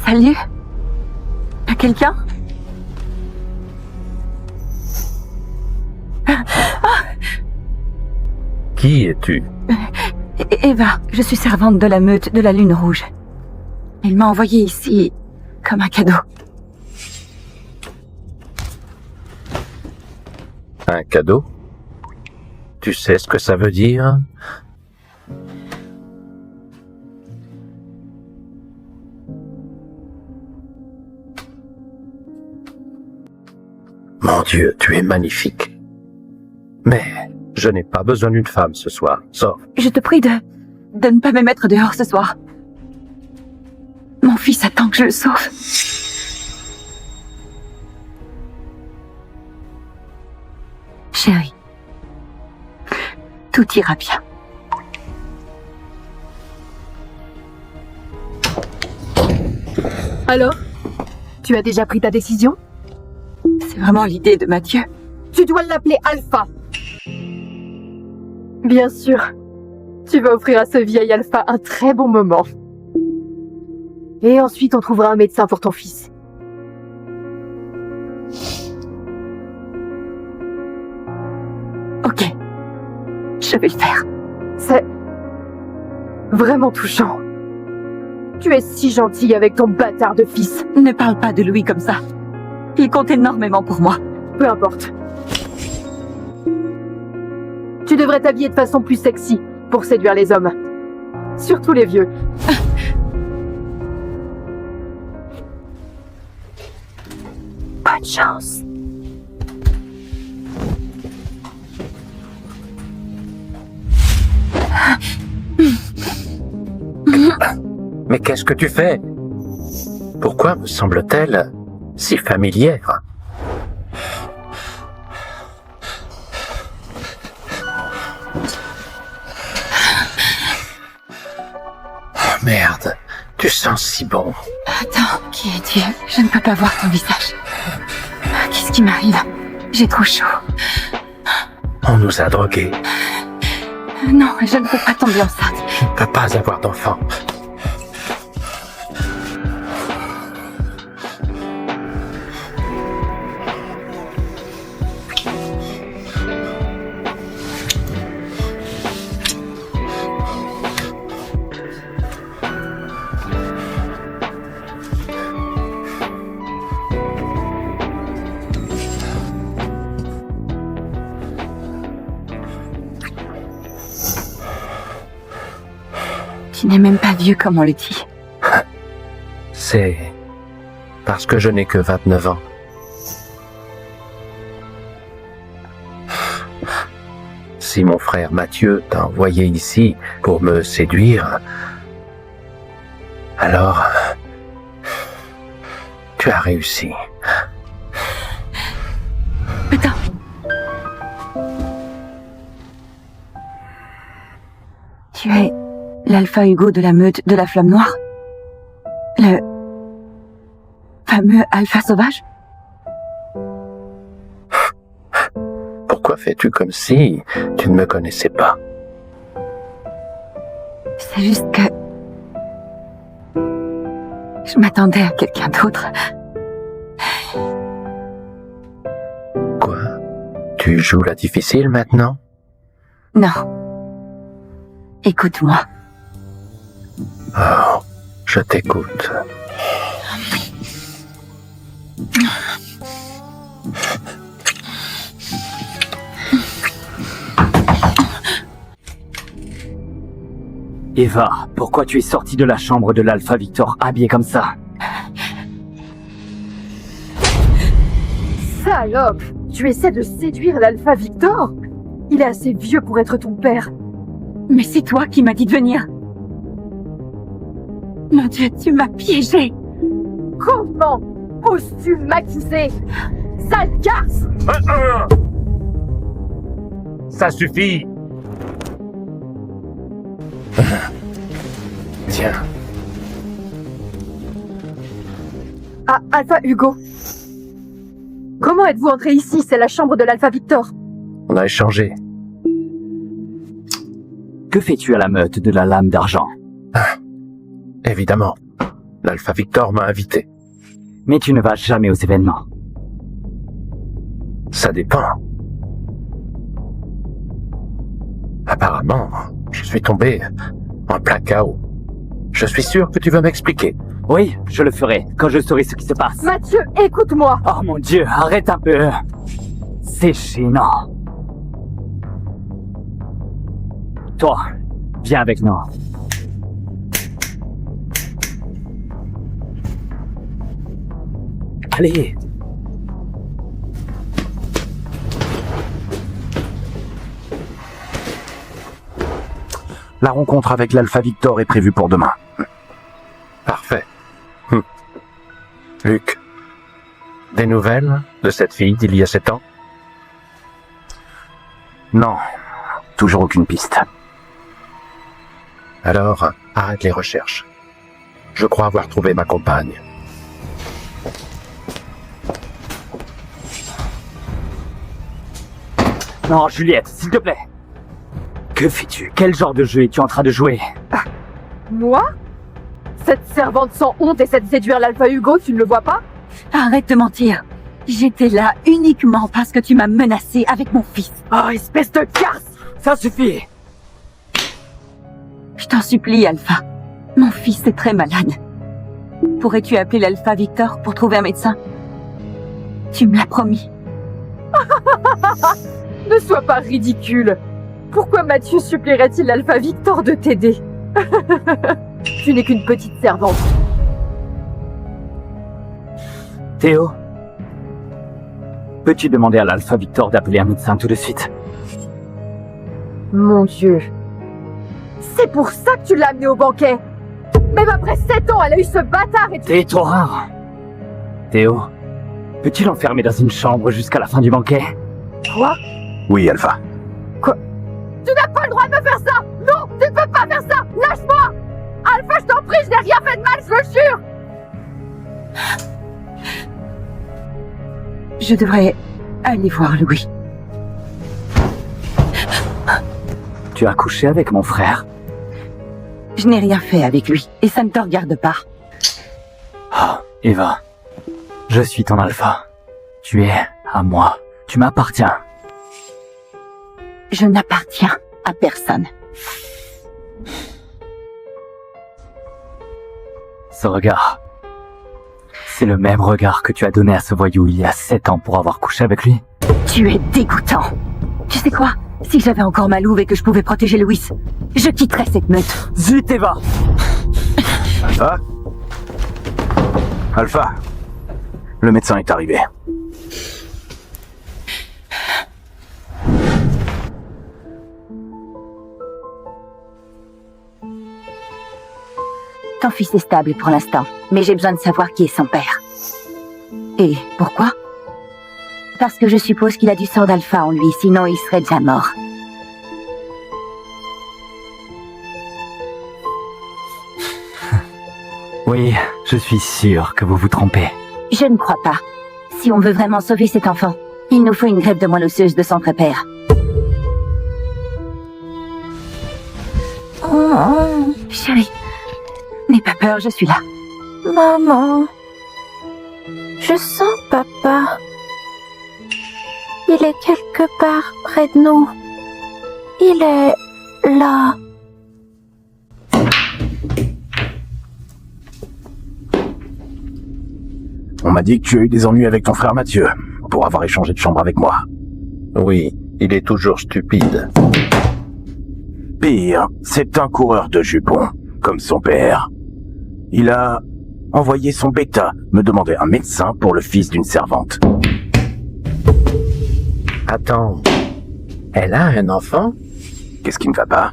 Salut. Y'a quelqu'un? Qui es-tu? Eva, je suis servante de la meute de la Lune Rouge. Elle m'a envoyée ici comme un cadeau. Un cadeau? Tu sais ce que ça veut dire? Mon Dieu, tu es magnifique. Mais je n'ai pas besoin d'une femme ce soir, sauf... Je te prie de ne pas me mettre dehors ce soir. Mon fils attend que je le sauve. Chérie, tout ira bien. Alors? Tu as déjà pris ta décision? C'est vraiment l'idée de Mathieu. Tu dois l'appeler Alpha. Bien sûr. Tu vas offrir à ce vieil Alpha un très bon moment. Et ensuite, on trouvera un médecin pour ton fils. Ok. Je vais le faire. C'est vraiment touchant. Tu es si gentille avec ton bâtard de fils. Ne parle pas de Louis comme ça. Il compte énormément pour moi. Peu importe. Tu devrais t'habiller de façon plus sexy pour séduire les hommes. Surtout les vieux. Bonne chance. Mais qu'est-ce que tu fais? Pourquoi me semble-t-elle si familière? Oh, merde, tu sens si bon. Attends, qui es-tu? Je ne peux pas voir ton visage. Qu'est-ce qui m'arrive? J'ai trop chaud. On nous a drogués. Non, je ne peux pas tomber enceinte. Je ne peux pas avoir d'enfant. Tu n'es même pas vieux comme on le dit. C'est parce que je n'ai que 29 ans. Si mon frère Mathieu t'a envoyé ici pour me séduire, alors tu as réussi. Attends. Tu es l'Alpha Hugo de la meute de la Flamme Noire? Le fameux Alpha sauvage? Pourquoi fais-tu comme si tu ne me connaissais pas? C'est juste que... je m'attendais à quelqu'un d'autre. Quoi? Tu joues la difficile maintenant? Non. Écoute-moi. Oh, je t'écoute. Eva, pourquoi tu es sortie de la chambre de l'Alpha Victor habillée comme ça? Salope! Tu essaies de séduire l'Alpha Victor? Il est assez vieux pour être ton père. Mais c'est toi qui m'as dit de venir. Mon Dieu, tu m'as piégée. Comment oses-tu m'accuser? Sale garce! Ça suffit! Tiens. Ah, Alpha Hugo. Comment êtes-vous entré ici? C'est la chambre de l'Alpha Victor. On a échangé. Que fais-tu à la meute de la Lame d'Argent? Évidemment. L'Alpha Victor m'a invité. Mais tu ne vas jamais aux événements. Ça dépend. Apparemment, je suis tombé en plein chaos. Je suis sûr que tu vas m'expliquer. Oui, je le ferai, quand je saurai ce qui se passe. Mathieu, écoute-moi. Oh mon Dieu, arrête un peu. C'est gênant. Toi, viens avec nous. Allez. La rencontre avec l'Alpha Victor est prévue pour demain. Parfait. Luc, des nouvelles de cette fille d'il y a 7 ans? Non, toujours aucune piste. Alors, arrête les recherches. Je crois avoir trouvé ma compagne. Non, Juliette, s'il te plaît. Que fais-tu? Quel genre de jeu es-tu en train de jouer? Moi? Cette servante sans honte essaie de séduire l'Alpha Hugo, tu ne le vois pas? Arrête de mentir. J'étais là uniquement parce que tu m'as menacé avec mon fils. Oh, espèce de garce! Ça suffit. Je t'en supplie, Alpha. Mon fils est très malade. Pourrais-tu appeler l'Alpha Victor pour trouver un médecin? Tu me l'as promis. Ne sois pas ridicule. Pourquoi Mathieu supplierait-il l'Alpha Victor de t'aider? Tu n'es qu'une petite servante. Théo, peux-tu demander à l'Alpha Victor d'appeler un médecin tout de suite? Mon Dieu. C'est pour ça que tu l'as amené au banquet. Même après 7 ans, elle a eu ce bâtard et tu... Tais-toi. Théo, peux-tu l'enfermer dans une chambre jusqu'à la fin du banquet? Quoi? Oui, Alpha. Tu n'as pas le droit de me faire ça! Non, tu ne peux pas faire ça! Lâche-moi! Alpha, je t'en prie, je n'ai rien fait de mal, je le jure! Je devrais aller voir Louis. Tu as couché avec mon frère? Je n'ai rien fait avec lui et ça ne te regarde pas. Oh, Eva, je suis ton Alpha. Tu es à moi. Tu m'appartiens. Je n'appartiens à personne. Ce regard, c'est le même regard que tu as donné à ce voyou il y a 7 ans pour avoir couché avec lui. Tu es dégoûtant. Tu sais quoi? Si j'avais encore ma louve et que je pouvais protéger Louis, je quitterais cette meute. Zut, Eva! Alpha? Alpha? Le médecin est arrivé. Ton fils est stable pour l'instant, mais j'ai besoin de savoir qui est son père. Et pourquoi? Parce que je suppose qu'il a du sang d'Alpha en lui, sinon il serait déjà mort. Oui, je suis sûr que vous vous trompez. Je ne crois pas. Si on veut vraiment sauver cet enfant, il nous faut une greffe de moelle osseuse de son vrai père. Oh, chérie, n'aie pas peur, je suis là. Maman, je sens papa. Il est quelque part près de nous. Il est là. On m'a dit que tu as eu des ennuis avec ton frère Mathieu, pour avoir échangé de chambre avec moi. Oui, il est toujours stupide. Pire, c'est un coureur de jupons, comme son père. Il a envoyé son bêta me demander un médecin pour le fils d'une servante. Attends, elle a un enfant? Qu'est-ce qui ne va pas?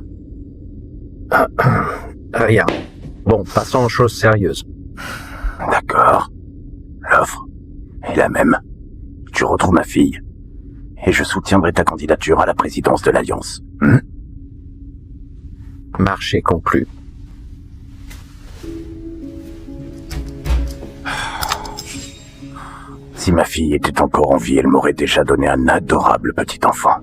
Rien. Bon, passons aux choses sérieuses. D'accord. L'offre est la même. Tu retrouves ma fille. Et je soutiendrai ta candidature à la présidence de l'Alliance. Marché conclu. Si ma fille était encore en vie, elle m'aurait déjà donné un adorable petit enfant.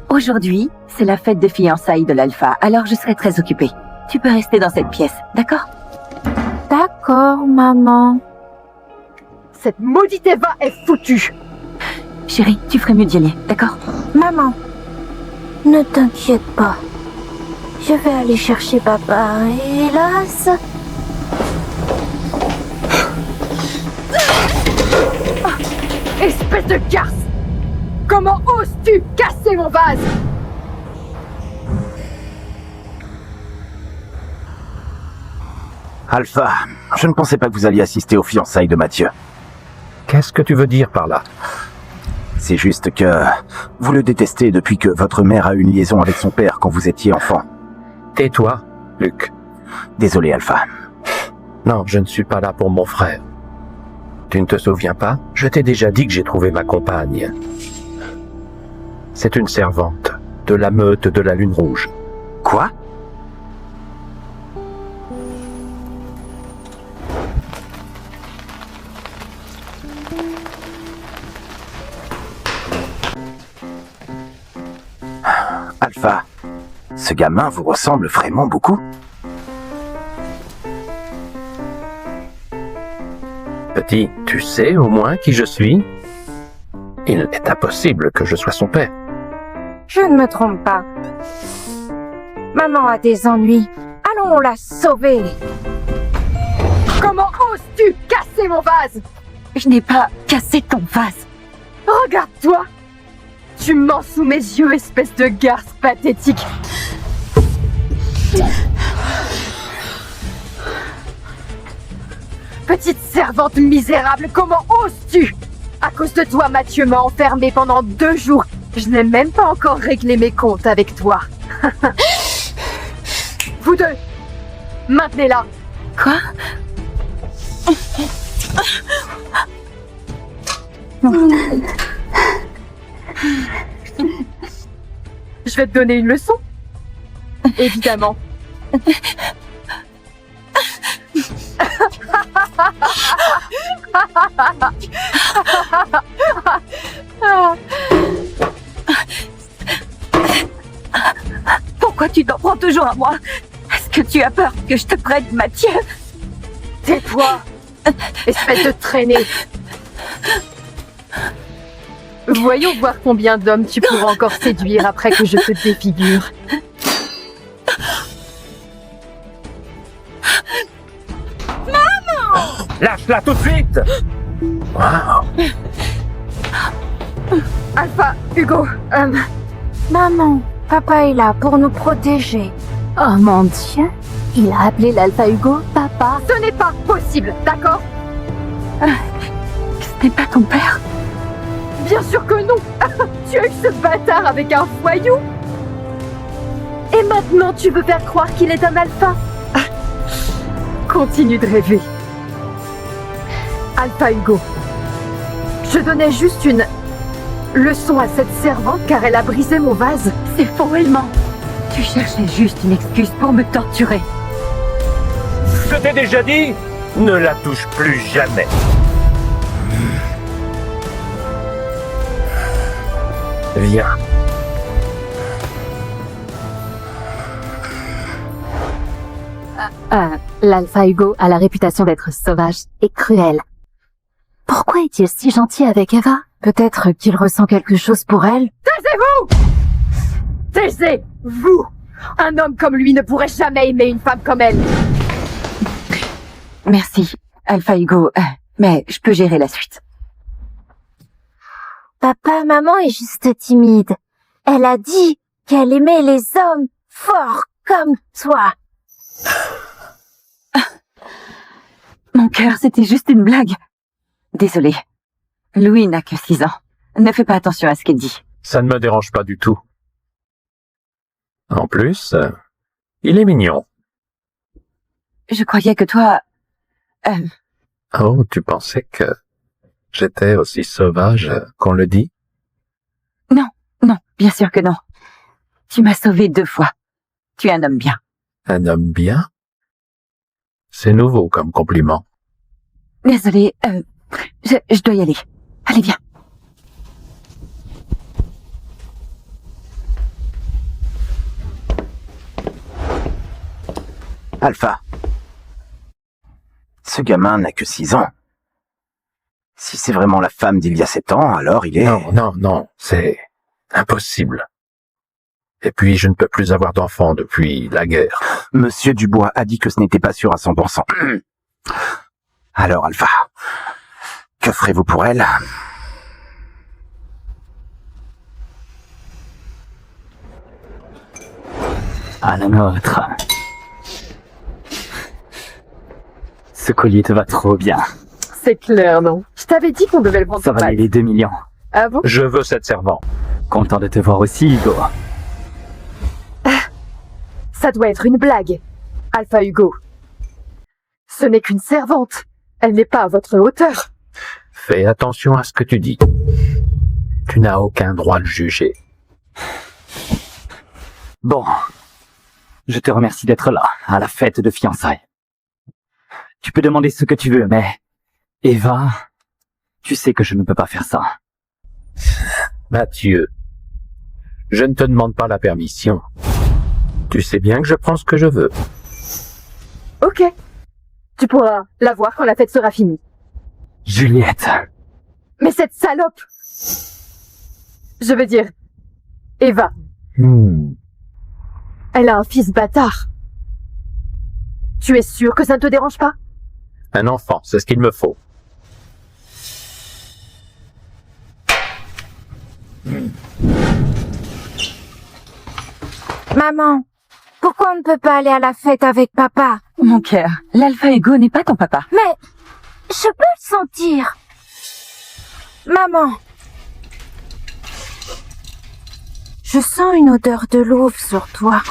Aujourd'hui, c'est la fête de fiançailles de l'Alpha, alors je serai très occupée. Tu peux rester dans cette pièce, d'accord? D'accord, maman. Cette maudite Eva est foutue. Chérie, tu ferais mieux d'y aller, d'accord? Maman, ne t'inquiète pas. Je vais aller chercher papa. Hélas... Espèce de garce! Comment oses-tu casser mon vase? Alpha, je ne pensais pas que vous alliez assister aux fiançailles de Mathieu. Qu'est-ce que tu veux dire par là? C'est juste que vous le détestez depuis que votre mère a eu une liaison avec son père quand vous étiez enfant. Tais-toi, Luc. Désolé, Alpha. Non, je ne suis pas là pour mon frère. Tu ne te souviens pas? Je t'ai déjà dit que j'ai trouvé ma compagne. C'est une servante de la meute de la Lune Rouge. Quoi? Alpha, ce gamin vous ressemble vraiment beaucoup. Petit, tu sais au moins qui je suis? Il est impossible que je sois son père. Je ne me trompe pas. Maman a des ennuis. Allons la sauver. Comment oses-tu casser mon vase? Je n'ai pas cassé ton vase. Regarde-toi! Tu mens sous mes yeux, espèce de garce pathétique! Petite servante misérable, comment oses-tu? À cause de toi, Mathieu m'a enfermée pendant 2 jours. Je n'ai même pas encore réglé mes comptes avec toi. Vous deux, maintenez-la. Quoi? Je vais te donner une leçon. Évidemment. Pourquoi tu t'en prends toujours à moi? Est-ce que tu as peur que je te prenne Mathieu? Tais-toi, espèce de traînée. Voyons voir combien d'hommes tu pourras encore séduire après que je te défigure. Lâche-la tout de suite! Wow. Alpha, Hugo, Maman, papa est là pour nous protéger. Oh mon Dieu, il a appelé l'Alpha Hugo papa. Ce n'est pas possible, d'accord? Ce n'est pas ton père. Bien sûr que non. Tu as eu ce bâtard avec un voyou. Et maintenant tu veux faire croire qu'il est un alpha. Continue de rêver. Alpha Hugo, je donnais juste une leçon à cette servante car elle a brisé mon vase. C'est faux, elle ment. Tu cherchais juste une excuse pour me torturer. Je t'ai déjà dit, ne la touche plus jamais. Viens. L'Alpha Hugo a la réputation d'être sauvage et cruel. Pourquoi est-il si gentil avec Eva? Peut-être qu'il ressent quelque chose pour elle. Taisez-vous! Taisez-vous! Un homme comme lui ne pourrait jamais aimer une femme comme elle. Merci, Alpha Hugo, mais je peux gérer la suite. Papa, maman est juste timide. Elle a dit qu'elle aimait les hommes forts comme toi. Mon cœur, c'était juste une blague. Désolée. Louis n'a que 6 ans. Ne fais pas attention à ce qu'elle dit. Ça ne me dérange pas du tout. En plus, il est mignon. Je croyais que toi... Oh, tu pensais que j'étais aussi sauvage qu'on le dit? Non, bien sûr que non. Tu m'as sauvé 2 fois. Tu es un homme bien. Un homme bien? C'est nouveau comme compliment. Désolée, je dois y aller. Allez, viens. Alpha. Ce gamin n'a que 6 ans. Si c'est vraiment la femme d'il y a 7 ans, alors il est... Non, c'est impossible. Et puis, je ne peux plus avoir d'enfants depuis la guerre. Monsieur Dubois a dit que ce n'était pas sûr à 100%. Alors, Alpha, que ferez-vous pour elle? À la nôtre. Ce collier te va trop bien. C'est clair, non? Je t'avais dit qu'on devait le prendre Ça sur valait pattes. les 2 millions. Ah bon? Je veux cette servante. Content de te voir aussi, Hugo. Ça doit être une blague. Alpha Hugo. Ce n'est qu'une servante. Elle n'est pas à votre hauteur. Fais attention à ce que tu dis. Tu n'as aucun droit de juger. Bon. Je te remercie d'être là, à la fête de fiançailles. Tu peux demander ce que tu veux, mais... Eva, tu sais que je ne peux pas faire ça. Mathieu, je ne te demande pas la permission. Tu sais bien que je prends ce que je veux. Ok. Tu pourras la voir quand la fête sera finie. Juliette. Mais cette salope! Je veux dire... Eva. Elle a un fils bâtard. Tu es sûr que ça ne te dérange pas? Un enfant, c'est ce qu'il me faut. Maman, pourquoi on ne peut pas aller à la fête avec papa? Mon cœur, l'Alpha Hugo n'est pas ton papa. Mais je peux le sentir. Maman. Je sens une odeur de louve sur toi.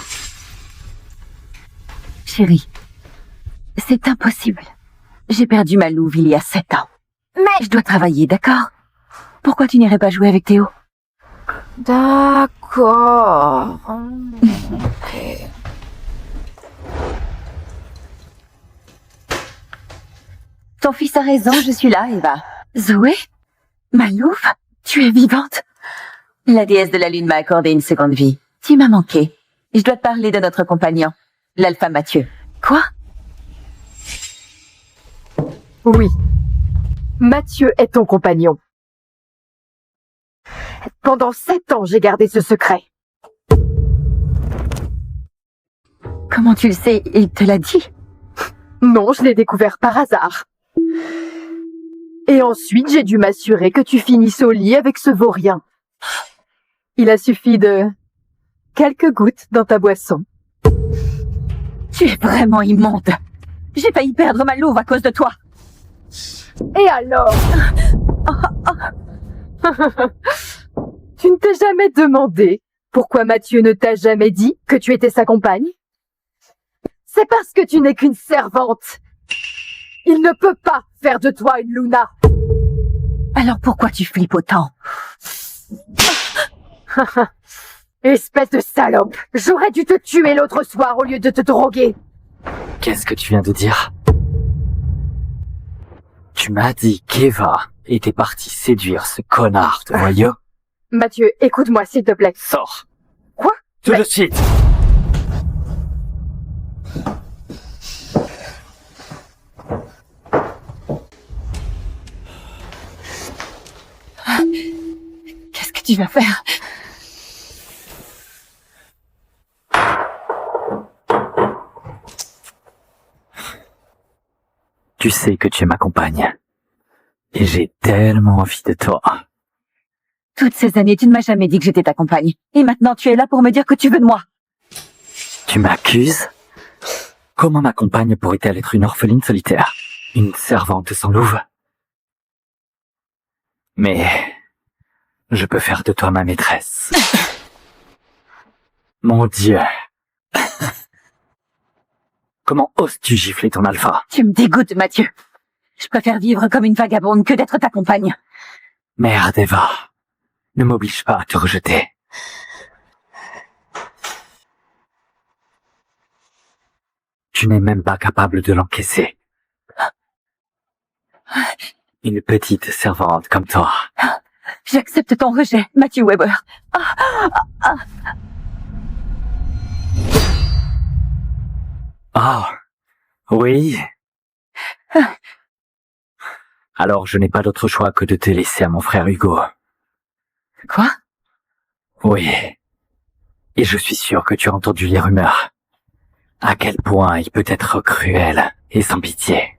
Chérie, c'est impossible. J'ai perdu ma louve il y a 7 ans. Mais Je dois travailler, d'accord? Pourquoi tu n'irais pas jouer avec Théo? d'accord. Ton fils a raison, je suis là, Eva. Zoé? Ma louve? Tu es vivante? La déesse de la lune m'a accordé une seconde vie. Tu m'as manqué. Je dois te parler de notre compagnon, l'Alpha Mathieu. Quoi? Oui. Mathieu est ton compagnon. Pendant 7 ans, j'ai gardé ce secret. Comment tu le sais? Il te l'a dit? Non, je l'ai découvert par hasard. Et ensuite, j'ai dû m'assurer que tu finisses au lit avec ce vaurien. Il a suffi de... quelques gouttes dans ta boisson. Tu es vraiment immonde. J'ai failli perdre ma louve à cause de toi. Et alors? Tu ne t'es jamais demandé pourquoi Mathieu ne t'a jamais dit que tu étais sa compagne? C'est parce que tu n'es qu'une servante. Il ne peut pas faire de toi une Luna. Alors pourquoi tu flippes autant? Espèce de salope. J'aurais dû te tuer l'autre soir au lieu de te droguer. Qu'est-ce que tu viens de dire? Tu m'as dit qu'Eva était partie séduire ce connard de voyou. Mathieu, écoute-moi s'il te plaît. Sors. Quoi? Tout Mais- de suite. Qu'est-ce que tu vas faire? Tu sais que tu es ma compagne. Et j'ai tellement envie de toi. Toutes ces années, tu ne m'as jamais dit que j'étais ta compagne. Et maintenant, tu es là pour me dire que tu veux de moi. Tu m'accuses? Comment ma compagne pourrait-elle être une orpheline solitaire? Une servante sans louve? Mais... je peux faire de toi ma maîtresse. Mon Dieu. Comment oses-tu gifler ton alpha? Tu me dégoûtes, Mathieu. Je préfère vivre comme une vagabonde que d'être ta compagne. Merde, Eva. Ne m'oblige pas à te rejeter. Tu n'es même pas capable de l'encaisser. Une petite servante comme toi. J'accepte ton rejet, Mathieu Weber. Ah, Oui. Alors je n'ai pas d'autre choix que de te laisser à mon frère Hugo. Quoi? Oui. Et je suis sûr que tu as entendu les rumeurs. À quel point il peut être cruel et sans pitié.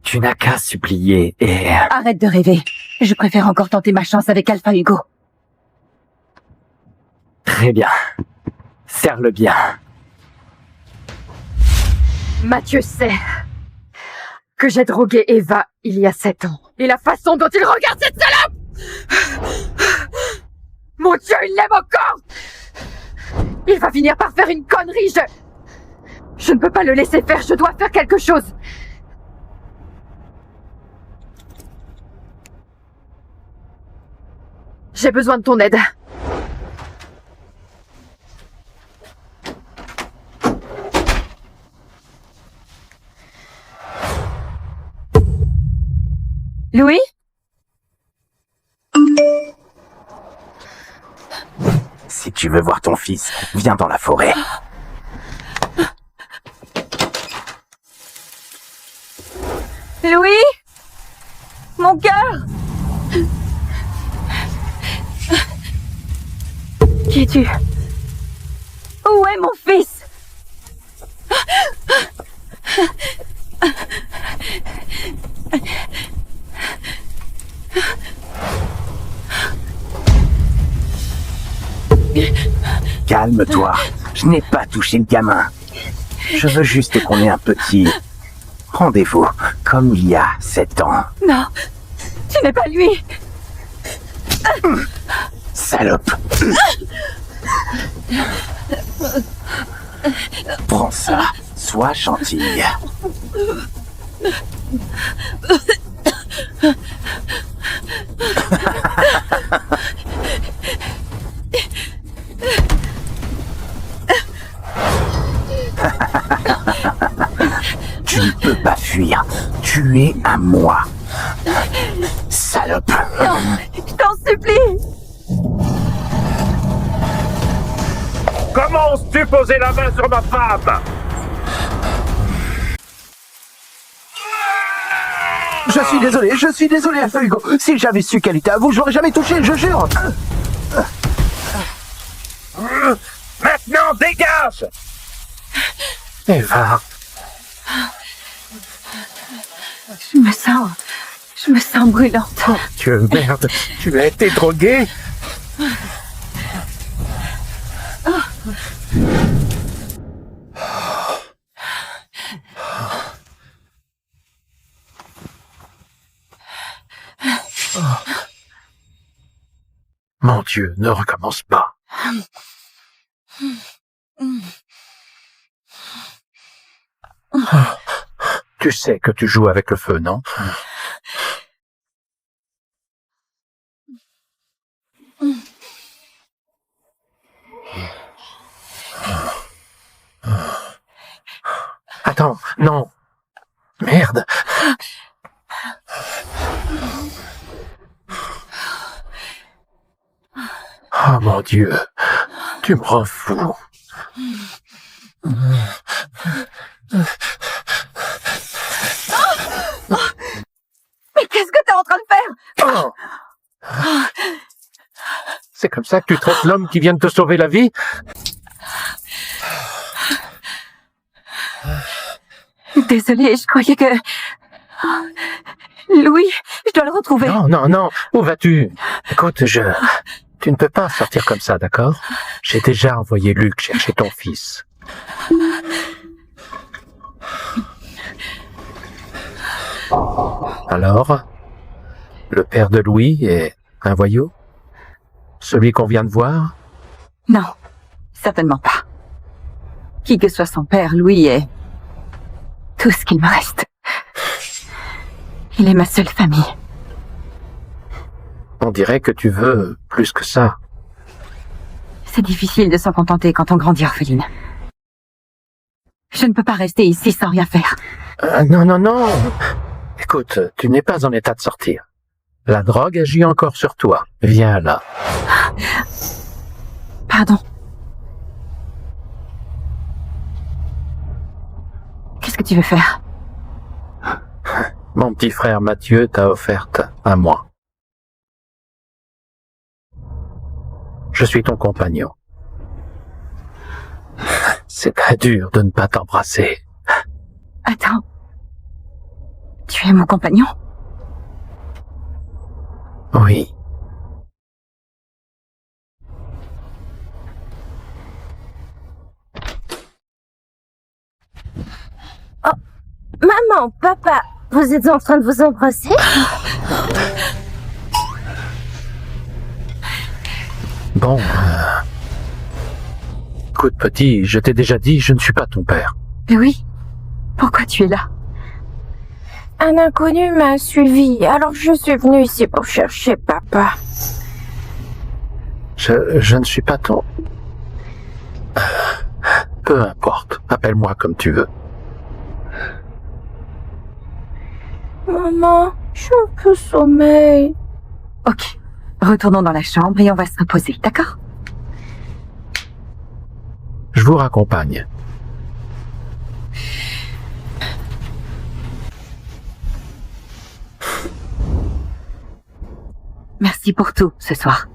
Tu n'as qu'à supplier et... Arrête de rêver. Je préfère encore tenter ma chance avec Alpha Hugo. Très bien. Serre-le bien. Mathieu sait que j'ai drogué Eva il y a 7 ans. Et la façon dont il regarde cette salope! Mon Dieu, il l'aime encore! Il va finir par faire une connerie, je ne peux pas le laisser faire, je dois faire quelque chose! J'ai besoin de ton aide. Louis? Si tu veux voir ton fils, viens dans la forêt. Louis? Mon cœur? Qui es-tu? Où est mon fils? Calme-toi, je n'ai pas touché le gamin. Je veux juste qu'on ait un petit rendez-vous, comme il y a 7 ans. Non, tu n'es pas lui. Salope. Prends ça, sois gentille. Tu ne peux pas fuir, tu es à moi. Salope. Non, je t'en supplie. Comment oses-tu poser la main sur ma femme? Je suis désolé, Alpha Hugo. Si j'avais su qu'elle était à vous, je l'aurais jamais touché, je jure. Maintenant, dégage! Eva, Je me sens brûlante. Dieu, merde, tu as été droguée? Mon Dieu, ne recommence pas. Tu sais que tu joues avec le feu, non? Attends, non. Merde. Oh mon Dieu, tu me rends fou. Mais qu'est-ce que t'es en train de faire? Oh. C'est comme ça que tu traites l'homme qui vient de te sauver la vie? Désolée, je croyais que... Louis, je dois le retrouver. Non, non, non. Où vas-tu? Écoute, tu ne peux pas sortir comme ça, d'accord? J'ai déjà envoyé Luc chercher ton fils. Alors? Le père de Louis est un voyou? Celui qu'on vient de voir? Non, certainement pas. Qui que soit son père, Louis est... tout ce qu'il me reste. Il est ma seule famille. On dirait que tu veux plus que ça. C'est difficile de s'en contenter quand on grandit orpheline. Je ne peux pas rester ici sans rien faire. Non, non, non. Écoute, tu n'es pas en état de sortir. La drogue agit encore sur toi. Viens là. Pardon. tu veux faire? Mon petit frère Mathieu t'a offerte à moi. Je suis ton compagnon. C'est très dur de ne pas t'embrasser. Attends. Tu es mon compagnon? Oui. Maman, papa, vous êtes en train de vous embrasser? Bon, écoute petit, je t'ai déjà dit, je ne suis pas ton père. Oui. Pourquoi tu es là? Un inconnu m'a suivi, alors je suis venue ici pour chercher papa. Je ne suis pas ton... Peu importe, appelle-moi comme tu veux. Maman, j'ai un peu sommeil. Ok. Retournons dans la chambre et on va se reposer, d'accord? Je vous raccompagne. Merci pour tout ce soir.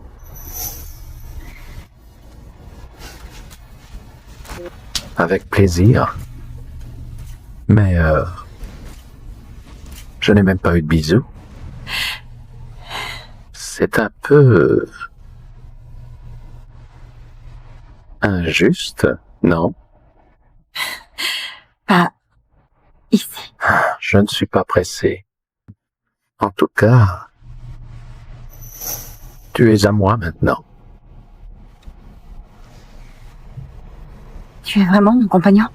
Avec plaisir. Mais je n'ai même pas eu de bisous. C'est un peu... injuste, non? Pas ici. Je ne suis pas pressé. En tout cas, tu es à moi maintenant. Tu es vraiment mon compagnon?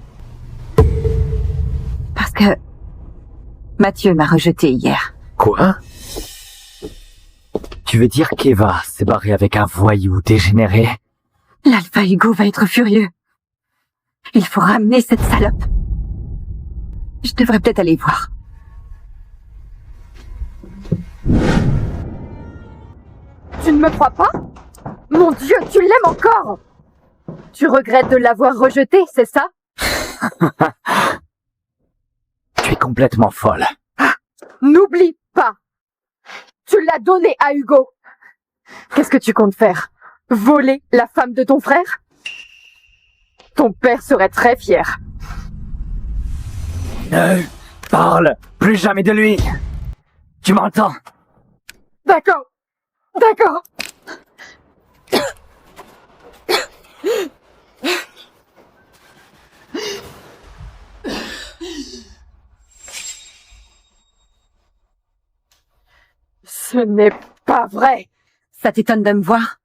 Parce que Mathieu m'a rejeté hier. Quoi? Tu veux dire qu'Eva s'est barrée avec un voyou dégénéré? L'Alpha Hugo va être furieux. Il faut ramener cette salope. Je devrais peut-être aller voir. Tu ne me crois pas? Mon Dieu, tu l'aimes encore! Tu regrettes de l'avoir rejeté, c'est ça? Tu es complètement folle. N'oublie pas! Tu l'as donné à Hugo! Qu'est-ce que tu comptes faire? Voler la femme de ton frère? Ton père serait très fier. Ne parle plus jamais de lui. Tu m'entends? D'accord. D'accord. Ce n'est pas vrai. Ça t'étonne de me voir?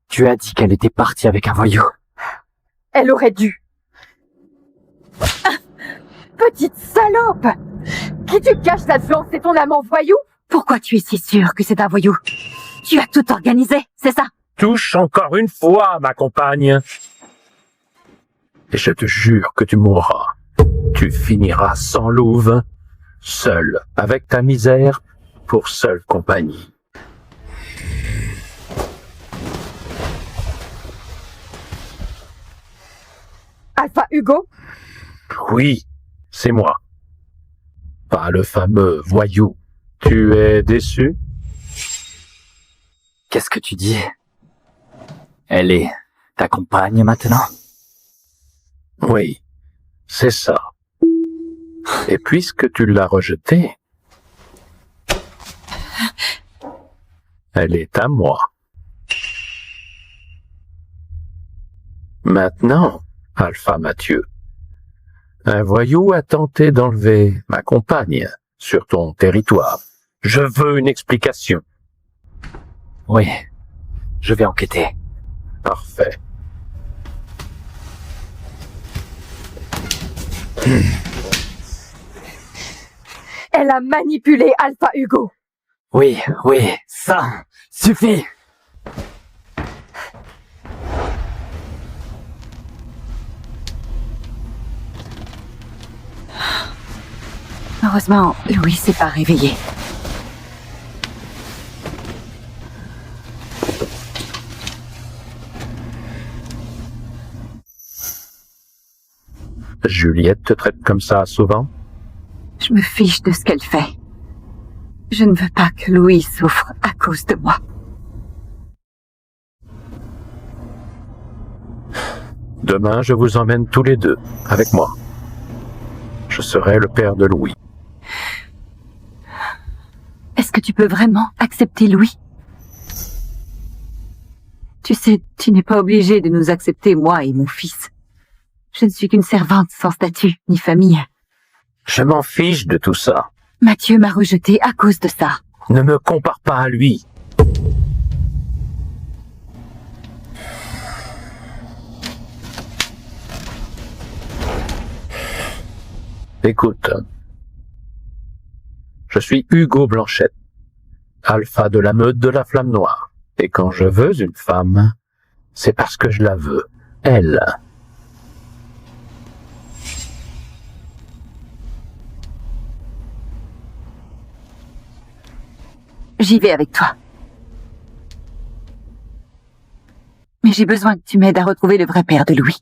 Tu as dit qu'elle était partie avec un voyou. Elle aurait dû. Petite salope! Qui tu caches là-dedans? C'est ton amant voyou? Pourquoi tu es si sûr que c'est un voyou? Tu as tout organisé, c'est ça? Touche encore une fois, ma compagne. Et je te jure que tu mourras. Tu finiras sans louve, seul, avec ta misère, pour seule compagnie. Alpha Hugo? Oui, c'est moi. Pas le fameux voyou. Tu es déçu? Qu'est-ce que tu dis? Elle est ta compagne maintenant? Oui, c'est ça. Et puisque tu l'as rejetée, elle est à moi. Maintenant, Alpha Mathieu, un voyou a tenté d'enlever ma compagne sur ton territoire. Je veux une explication. Oui, je vais enquêter. Parfait. Elle a manipulé Alpha Hugo. Oui, ça suffit. Heureusement, Louis s'est pas réveillé. Juliette te traite comme ça souvent? Je me fiche de ce qu'elle fait. Je ne veux pas que Louis souffre à cause de moi. Demain, je vous emmène tous les deux, avec moi. Je serai le père de Louis. Est-ce que tu peux vraiment accepter Louis? Tu sais, tu n'es pas obligé de nous accepter, moi et mon fils. Je ne suis qu'une servante sans statut ni famille. Je m'en fiche de tout ça. Mathieu m'a rejetée à cause de ça. Ne me compare pas à lui. Écoute, je suis Hugo Blanchette, alpha de la meute de la Flamme Noire. Et quand je veux une femme, c'est parce que je la veux, elle. J'y vais avec toi. Mais j'ai besoin que tu m'aides à retrouver le vrai père de Louis.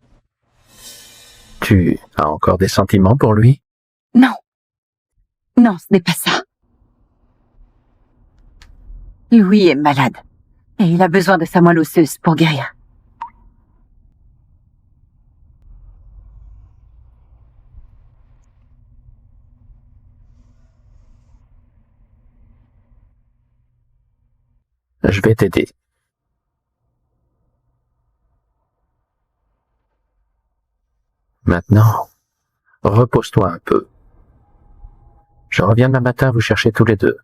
Tu as encore des sentiments pour lui? Non. Non, ce n'est pas ça. Louis est malade. Et il a besoin de sa moelle osseuse pour guérir. Je vais t'aider. Maintenant, repose-toi un peu. Je reviens demain matin vous chercher tous les deux.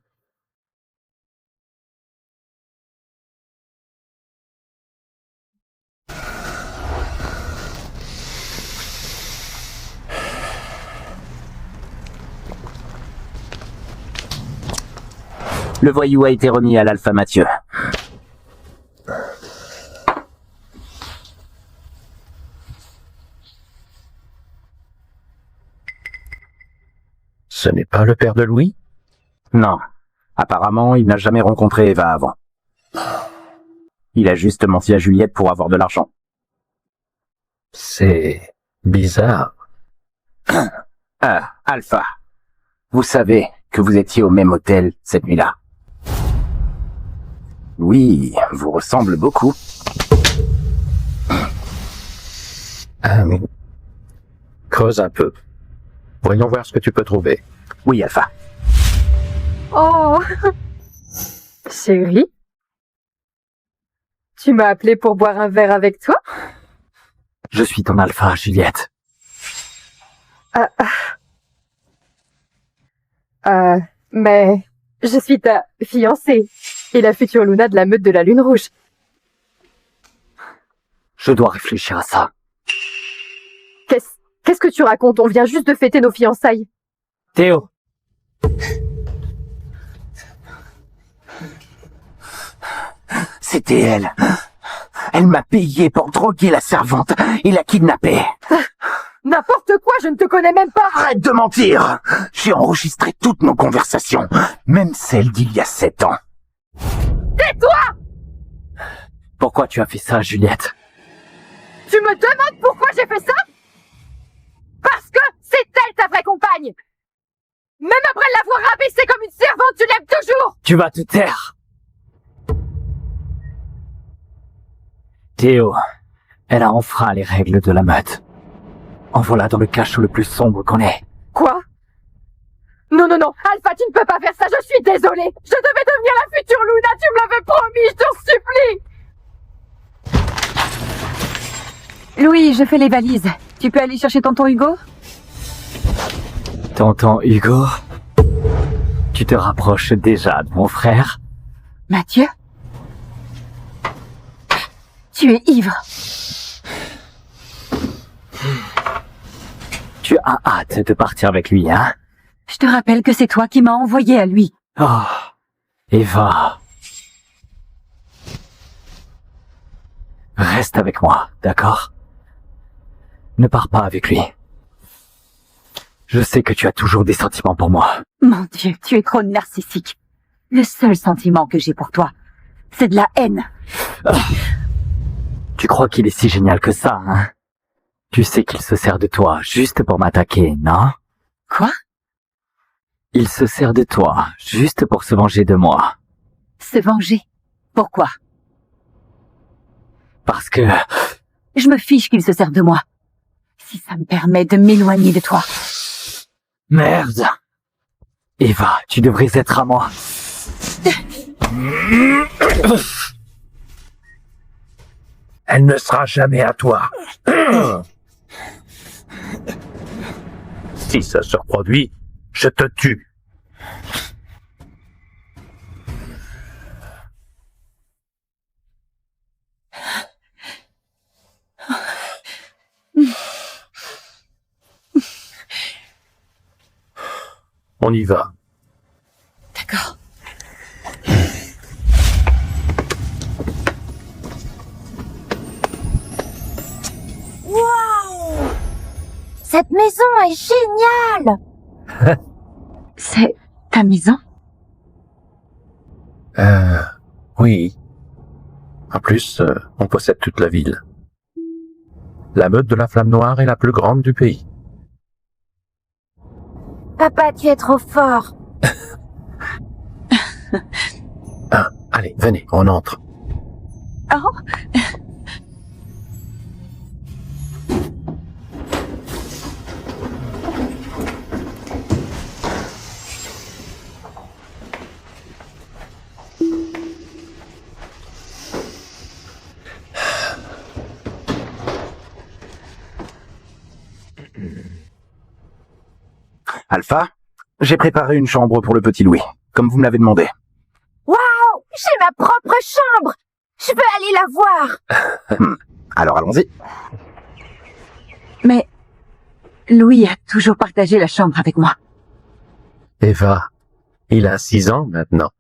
Le voyou a été remis à l'Alpha Mathieu. Ce n'est pas le père de Louis? Non. Apparemment, il n'a jamais rencontré Eva avant. Il a juste menti à Juliette pour avoir de l'argent. C'est bizarre. Alpha. Vous savez que vous étiez au même hôtel cette nuit-là. Oui, vous ressemble beaucoup. Creuse un peu. Voyons voir ce que tu peux trouver. Oui, Alpha. Oh Chérie? Tu m'as appelé pour boire un verre avec toi? Je suis ton alpha, Juliette. Mais je suis ta fiancée et la future Luna de la meute de la Lune Rouge. Je dois réfléchir à ça. Qu'est-ce que tu racontes? On vient juste de fêter nos fiançailles. Théo! C'était elle. Elle m'a payé pour droguer la servante et la kidnapper. N'importe quoi, je ne te connais même pas. Arrête de mentir! J'ai enregistré toutes nos conversations, même celles d'il y a 7 ans. Tais-toi! Pourquoi tu as fait ça, Juliette? Tu me demandes pourquoi j'ai fait ça? Parce que c'est elle ta vraie compagne. Même après l'avoir rabaissée comme une servante, tu l'aimes toujours. Tu vas te taire! Théo, elle a enfreint les règles de la meute. En voilà dans le cachot le plus sombre qu'on ait. Quoi? Non, Alpha, tu ne peux pas faire ça, je suis désolée. Je devais devenir la future Luna, tu me l'avais promis, je t'en supplie. Louis, je fais les valises. Tu peux aller chercher tonton Hugo? Tonton Hugo? Tu te rapproches déjà de mon frère? Mathieu? Tu es ivre. Tu as hâte de partir avec lui, hein? Je te rappelle que c'est toi qui m'as envoyé à lui. Oh, Eva. Reste avec moi, d'accord? Ne pars pas avec lui. Je sais que tu as toujours des sentiments pour moi. Mon Dieu, tu es trop narcissique. Le seul sentiment que j'ai pour toi, c'est de la haine. Tu crois qu'il est si génial que ça, hein? Tu sais qu'il se sert de toi juste pour m'attaquer, non? Quoi? Il se sert de toi juste pour se venger de moi. Se venger? Pourquoi? Parce que... Je me fiche qu'il se serve de moi. Si ça me permet de m'éloigner de toi. Merde! Eva, tu devrais être à moi. Elle ne sera jamais à toi. Si ça se reproduit, je te tue. On y va. D'accord. Waouh! Cette maison est géniale! C'est ta maison? Oui. En plus, on possède toute la ville. La meute de la Flamme Noire est la plus grande du pays. Papa, tu es trop fort. Allez, venez, on entre. Oh! Alpha, j'ai préparé une chambre pour le petit Louis, comme vous me l'avez demandé. Waouh! J'ai ma propre chambre! Je veux aller la voir! Alors allons-y. Mais Louis a toujours partagé la chambre avec moi. Eva, il a 6 ans maintenant.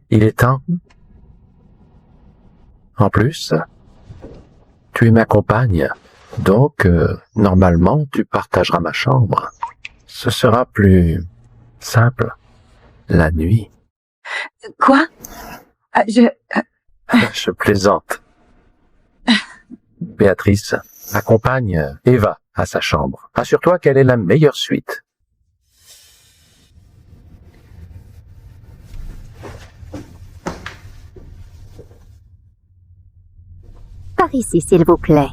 Il est temps. En plus, tu es ma compagne, donc normalement tu partageras ma chambre. Ce sera plus simple la nuit. Quoi? Je plaisante. Béatrice, accompagne Eva à sa chambre. Assure-toi qu'elle ait la meilleure suite. Par ici, s'il vous plaît.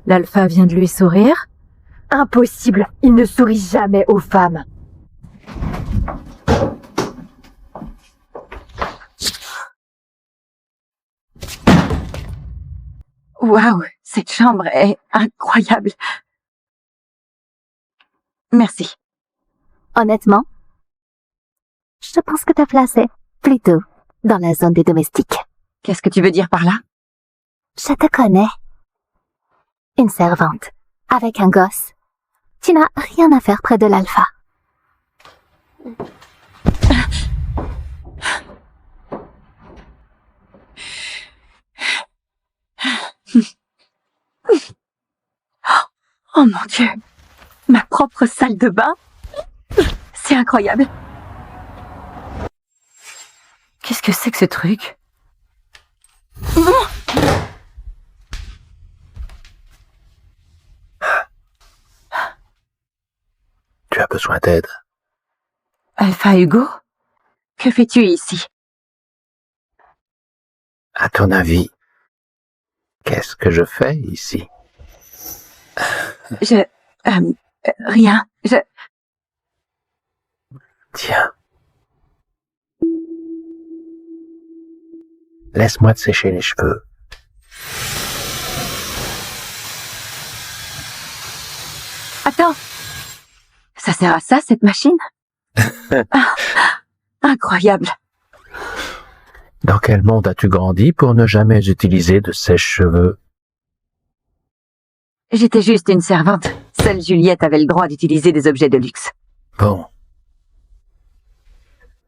L'alpha vient de lui sourire. Impossible, il ne sourit jamais aux femmes. Waouh, cette chambre est incroyable. Merci. Honnêtement, je pense que ta place est plutôt dans la zone des domestiques. Qu'est-ce que tu veux dire par là? Je te connais. Une servante, avec un gosse. Tu n'as rien à faire près de l'alpha. Oh mon Dieu, ma propre salle de bain? C'est incroyable. Qu'est-ce que c'est que ce truc? Tu as besoin d'aide. Alpha Hugo? Que fais-tu ici? À ton avis, qu'est-ce que je fais ici? Rien. Tiens. Laisse-moi te sécher les cheveux. Attends. Ça sert à ça, cette machine? Ah, incroyable. Dans quel monde as-tu grandi pour ne jamais utiliser de sèche-cheveux? J'étais juste une servante. Seule Juliette avait le droit d'utiliser des objets de luxe. Bon.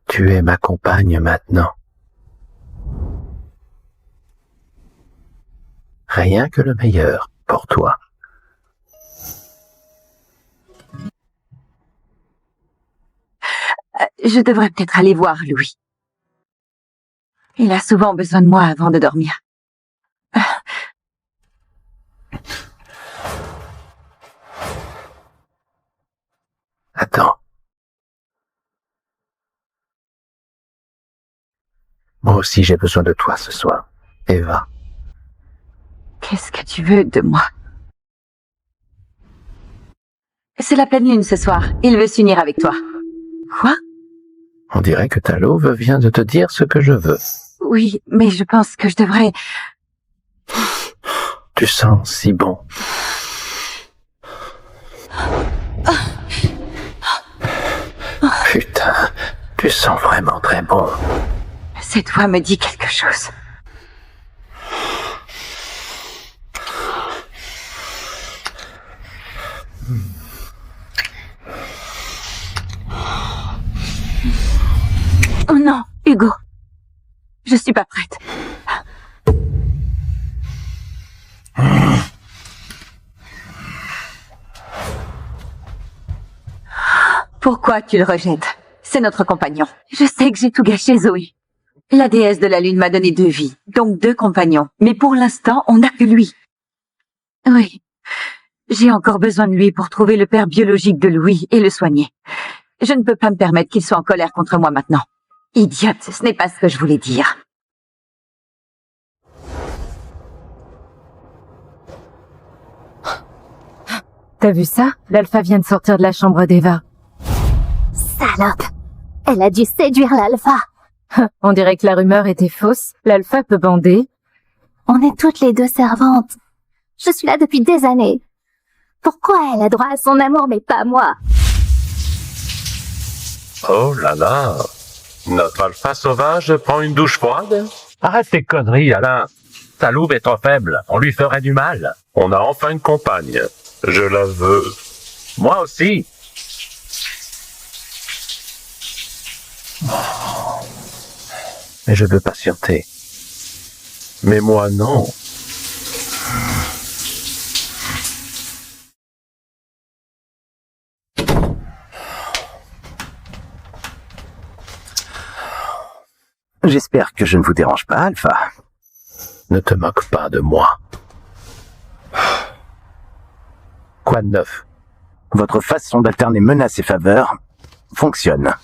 Tu es ma compagne maintenant. Rien que le meilleur pour toi. Je devrais peut-être aller voir Louis. Il a souvent besoin de moi avant de dormir. Attends. Moi aussi j'ai besoin de toi ce soir, Eva. Qu'est-ce que tu veux de moi? C'est la pleine lune ce soir. Il veut s'unir avec toi. Quoi? On dirait que ta louve vient de te dire ce que je veux. Oui, mais je pense que je devrais... Tu sens si bon. Putain, tu sens vraiment très bon. Cette voix me dit quelque chose. Oh non, Hugo. Je suis pas prête. Pourquoi tu le rejettes? C'est notre compagnon. Je sais que j'ai tout gâché, Zoé. La déesse de la lune m'a donné 2 vies, donc 2 compagnons. Mais pour l'instant, on n'a que lui. Oui. J'ai encore besoin de lui pour trouver le père biologique de Louis et le soigner. Je ne peux pas me permettre qu'il soit en colère contre moi maintenant. Idiote, ce n'est pas ce que je voulais dire. T'as vu ça? L'alpha vient de sortir de la chambre d'Eva. Salope. Elle a dû séduire l'alpha. On dirait que la rumeur était fausse. L'alpha peut bander. On est toutes les 2 servantes. Je suis là depuis des années. Pourquoi elle a droit à son amour mais pas moi? Oh là là. Notre alpha sauvage prend une douche froide? Arrête tes conneries, Alain. Ta louve est trop faible. On lui ferait du mal. On a enfin une compagne. Je la veux. Moi aussi. Mais je veux patienter. Mais moi, non. J'espère que je ne vous dérange pas, Alpha. Ne te moque pas de moi. Quoi de neuf? Votre façon d'alterner menaces et faveurs fonctionne.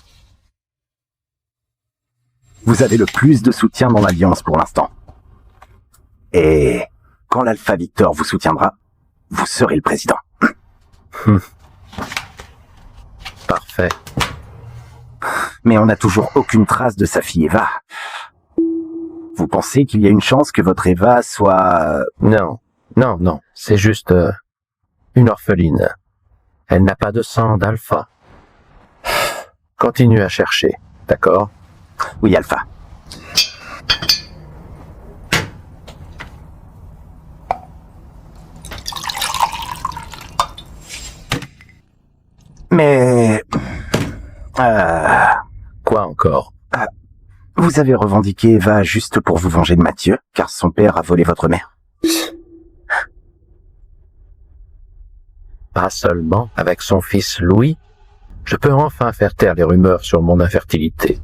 Vous avez le plus de soutien dans l'Alliance pour l'instant. Et quand l'Alpha Victor vous soutiendra, vous serez le président. Parfait. Mais on n'a toujours aucune trace de sa fille Eva. Vous pensez qu'il y a une chance que votre Eva soit... Non, non, c'est juste une orpheline. Elle n'a pas de sang d'alpha. Continue à chercher, d'accord? Oui, Alpha. Mais... Quoi encore? Vous avez revendiqué Eva juste pour vous venger de Mathieu, car son père a volé votre mère. Pas seulement avec son fils Louis. Je peux enfin faire taire les rumeurs sur mon infertilité.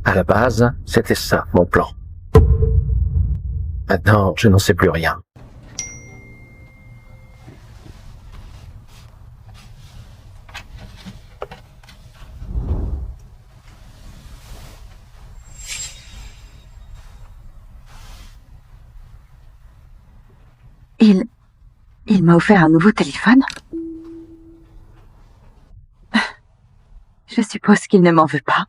À la base, c'était ça, mon plan. Maintenant, je n'en sais plus rien. Il m'a offert un nouveau téléphone. Je suppose qu'il ne m'en veut pas.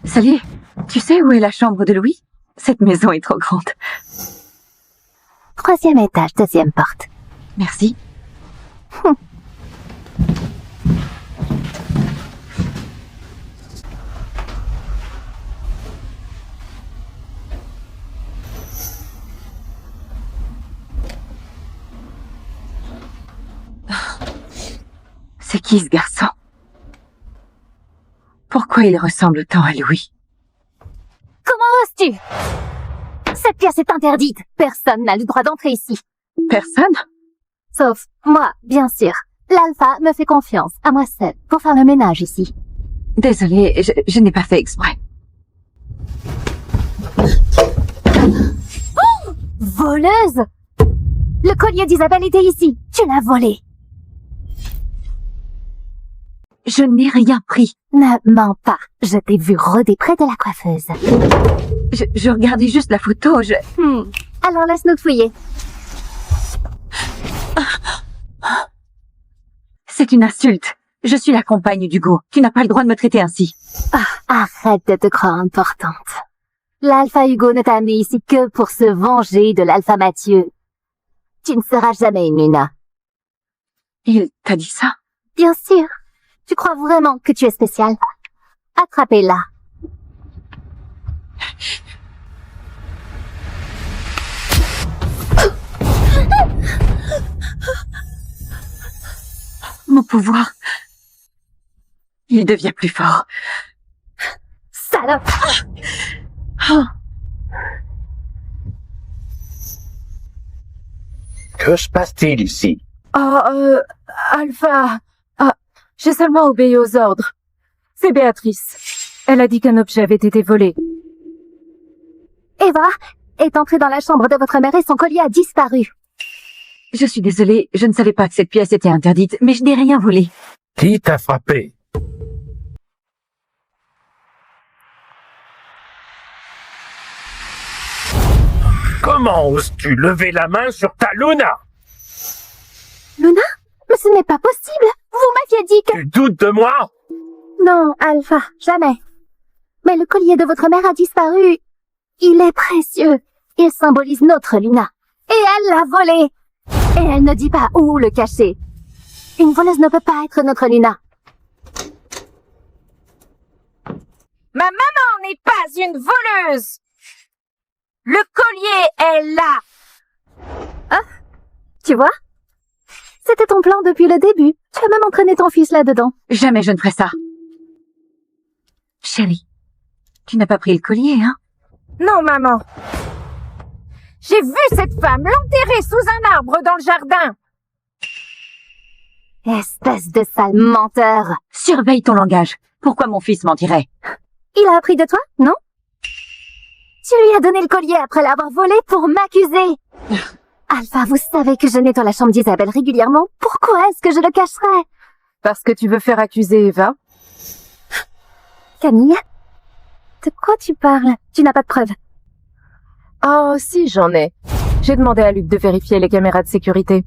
Salut, tu sais où est la chambre de Louis? Cette maison est trop grande. 3e étage, 2e porte. Merci. C'est qui ce garçon? Pourquoi il ressemble tant à Louis? Comment oses-tu? Cette pièce est interdite. Personne n'a le droit d'entrer ici. Personne? Sauf moi, bien sûr. L'alpha me fait confiance, à moi seule, pour faire le ménage ici. Désolée, je n'ai pas fait exprès. Voleuse! Le collier d'Isabelle était ici. Tu l'as volé. Je n'ai rien pris. Ne mens pas. Je t'ai vu rôder près de la coiffeuse. Je regardais juste la photo, Alors laisse-nous te fouiller. C'est une insulte. Je suis la compagne d'Hugo. Tu n'as pas le droit de me traiter ainsi. Arrête de te croire importante. L'Alpha Hugo ne t'a amené ici que pour se venger de l'Alpha Mathieu. Tu ne seras jamais une Luna. Il t'a dit ça? Bien sûr. Tu crois vraiment que tu es spéciale? Attrapez-la. Mon pouvoir. Il devient plus fort. Salope! Que se passe-t-il ici? Alpha. J'ai seulement obéi aux ordres. C'est Béatrice. Elle a dit qu'un objet avait été volé. Eva est entrée dans la chambre de votre mère et son collier a disparu. Je suis désolée, je ne savais pas que cette pièce était interdite, mais je n'ai rien volé. Qui t'a frappé? Comment oses-tu lever la main sur ta Luna? Luna? Mais ce n'est pas possible! Vous m'aviez dit que... Tu doutes de moi? Non, Alpha, jamais. Mais le collier de votre mère a disparu. Il est précieux. Il symbolise notre Luna. Et elle l'a volé. Et elle ne dit pas où le cacher. Une voleuse ne peut pas être notre Luna. Ma maman n'est pas une voleuse! Le collier est là! Tu vois? C'était ton plan depuis le début. Tu as même entraîné ton fils là-dedans. Jamais je ne ferai ça. Chérie, tu n'as pas pris le collier, hein? Non, maman. J'ai vu cette femme l'enterrer sous un arbre dans le jardin. Espèce de sale menteur. Surveille ton langage. Pourquoi mon fils mentirait? Il a appris de toi, non? Tu lui as donné le collier après l'avoir volé pour m'accuser. Alpha, vous savez que je nettoie la chambre d'Isabelle régulièrement. Pourquoi est-ce que je le cacherais? Parce que tu veux faire accuser Eva? Camille? De quoi tu parles? Tu n'as pas de preuves. Oh, si, j'en ai. J'ai demandé à Luc de vérifier les caméras de sécurité.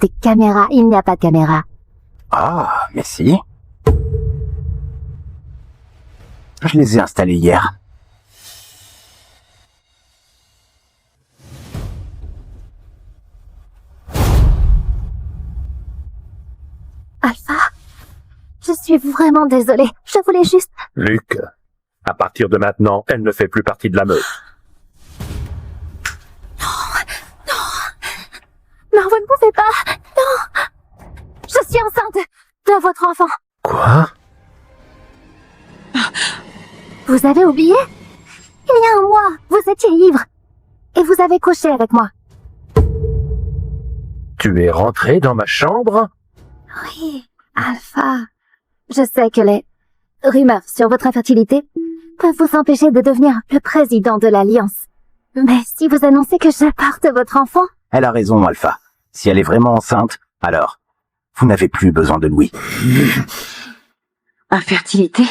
Des caméras, il n'y a pas de caméra. Ah, mais si. Je les ai installés hier. Alpha? Je suis vraiment désolée. Je voulais juste... Luc, à partir de maintenant, elle ne fait plus partie de la meute. Non, vous ne pouvez pas. Non. Je suis enceinte de votre enfant. Quoi? Vous avez oublié? Il y a un mois, vous étiez ivre. Et vous avez couché avec moi. Tu es rentré dans ma chambre? Oui, Alpha. Je sais que les rumeurs sur votre infertilité peuvent vous empêcher de devenir le président de l'Alliance. Mais si vous annoncez que je porte votre enfant... Elle a raison, Alpha. Si elle est vraiment enceinte, alors, vous n'avez plus besoin de Louis. Infertilité?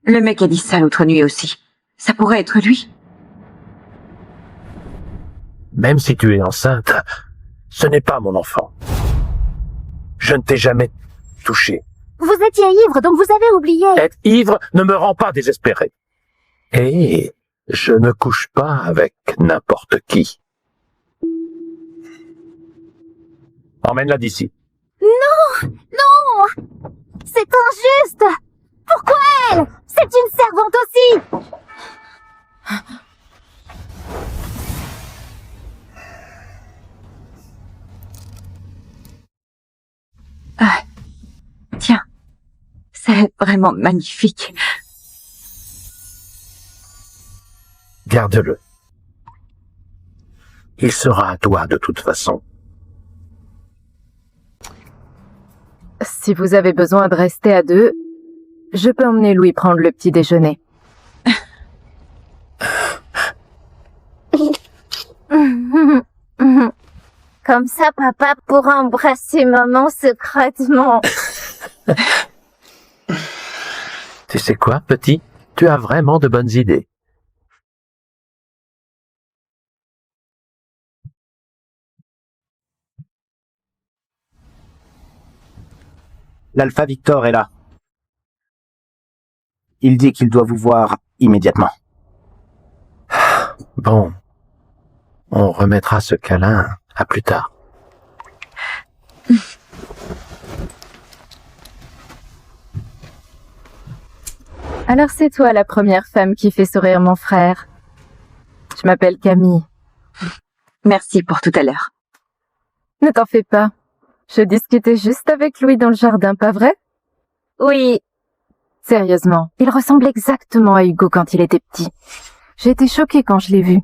Le mec a dit ça l'autre nuit aussi. Ça pourrait être lui. Même si tu es enceinte, ce n'est pas mon enfant. Je ne t'ai jamais touché. Vous étiez ivre, donc vous avez oublié. Être ivre ne me rend pas désespéré. Et je ne couche pas avec n'importe qui. Emmène-la d'ici. Non! C'est injuste! Pourquoi elle? C'est une servante aussi! Tiens, c'est vraiment magnifique. Garde-le. Il sera à toi de toute façon. Si vous avez besoin de rester à deux, je peux emmener Louis prendre le petit déjeuner. Comme ça, papa pourra embrasser maman secrètement. Tu sais quoi, petit? Tu as vraiment de bonnes idées. L'Alpha Victor est là. Il dit qu'il doit vous voir immédiatement. Bon, on remettra ce câlin à plus tard. Alors c'est toi la première femme qui fait sourire mon frère. Je m'appelle Camille. Merci pour tout à l'heure. Ne t'en fais pas. Je discutais juste avec Louis dans le jardin, pas vrai? Oui. Sérieusement, il ressemble exactement à Hugo quand il était petit. J'ai été choquée quand je l'ai vu.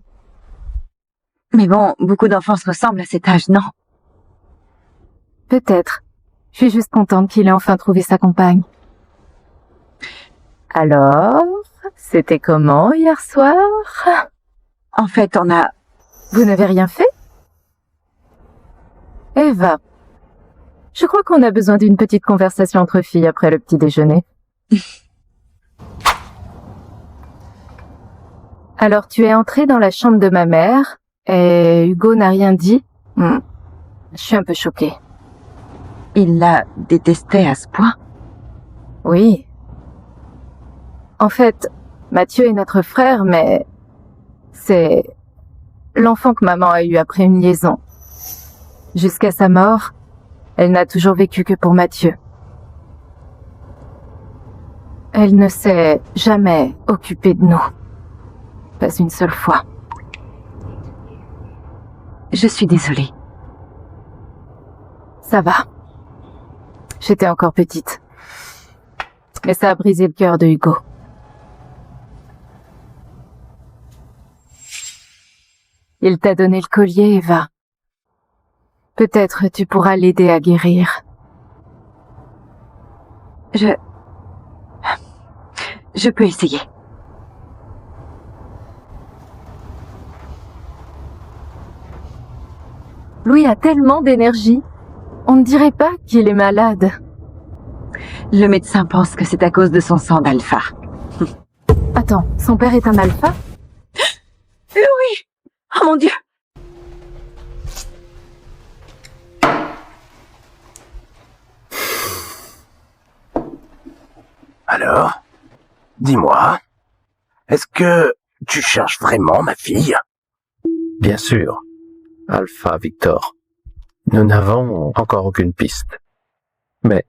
Mais bon, beaucoup d'enfants se ressemblent à cet âge, non? Peut-être. Je suis juste contente qu'il ait enfin trouvé sa compagne. Alors, c'était comment hier soir? En fait, on a... Vous n'avez rien fait? Eva, je crois qu'on a besoin d'une petite conversation entre filles après le petit déjeuner. Alors tu es entrée dans la chambre de ma mère et Hugo n'a rien dit? Je suis un peu choquée. Il la détestait à ce point? Oui. En fait, Mathieu est notre frère, mais c'est l'enfant que maman a eu après une liaison. Jusqu'à sa mort, elle n'a toujours vécu que pour Mathieu. Elle ne s'est jamais occupée de nous. Pas une seule fois. Je suis désolée. Ça va. J'étais encore petite. Mais ça a brisé le cœur de Hugo. Il t'a donné le collier, Eva. Peut-être tu pourras l'aider à guérir. Je peux essayer. Louis a tellement d'énergie. On ne dirait pas qu'il est malade. Le médecin pense que c'est à cause de son sang d'alpha. Attends, son père est un alpha? Louis! Oh mon Dieu! Alors, dis-moi, est-ce que tu cherches vraiment ma fille? Bien sûr, Alpha Victor. Nous n'avons encore aucune piste. Mais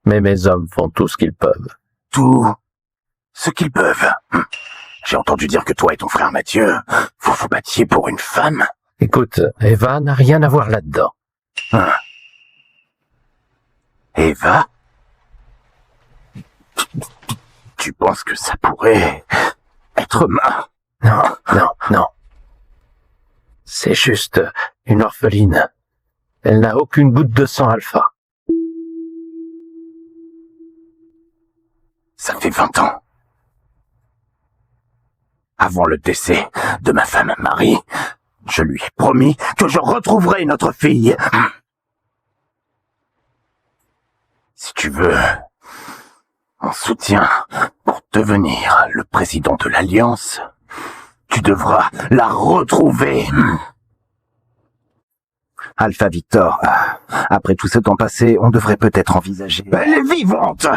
mes hommes font tout ce qu'ils peuvent. Tout ce qu'ils peuvent. J'ai entendu dire que toi et ton frère Mathieu, vous vous battiez pour une femme. Écoute, Eva n'a rien à voir là-dedans. Eva? Tu penses que ça pourrait être ma... Non. C'est juste une orpheline. Elle n'a aucune goutte de sang alpha. Ça fait 20 ans. Avant le décès de ma femme Marie, je lui ai promis que je retrouverai notre fille. Si tu veux un soutien pour devenir le président de l'Alliance, tu devras la retrouver. Alpha Victor, après tout ce temps passé, on devrait peut-être envisager... Elle est vivante!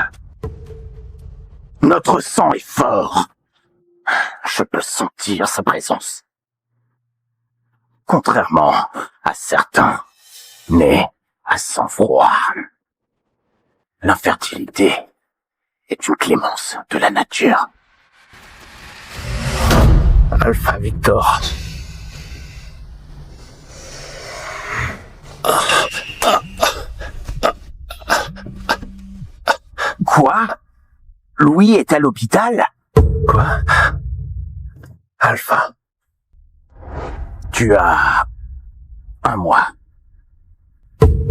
Notre sang est fort. Je peux sentir sa présence. Contrairement à certains nés à sang-froid. L'infertilité est une clémence de la nature. Alpha Victor. Quoi? Louis est à l'hôpital? Quoi? Alpha. Tu as 1 mois.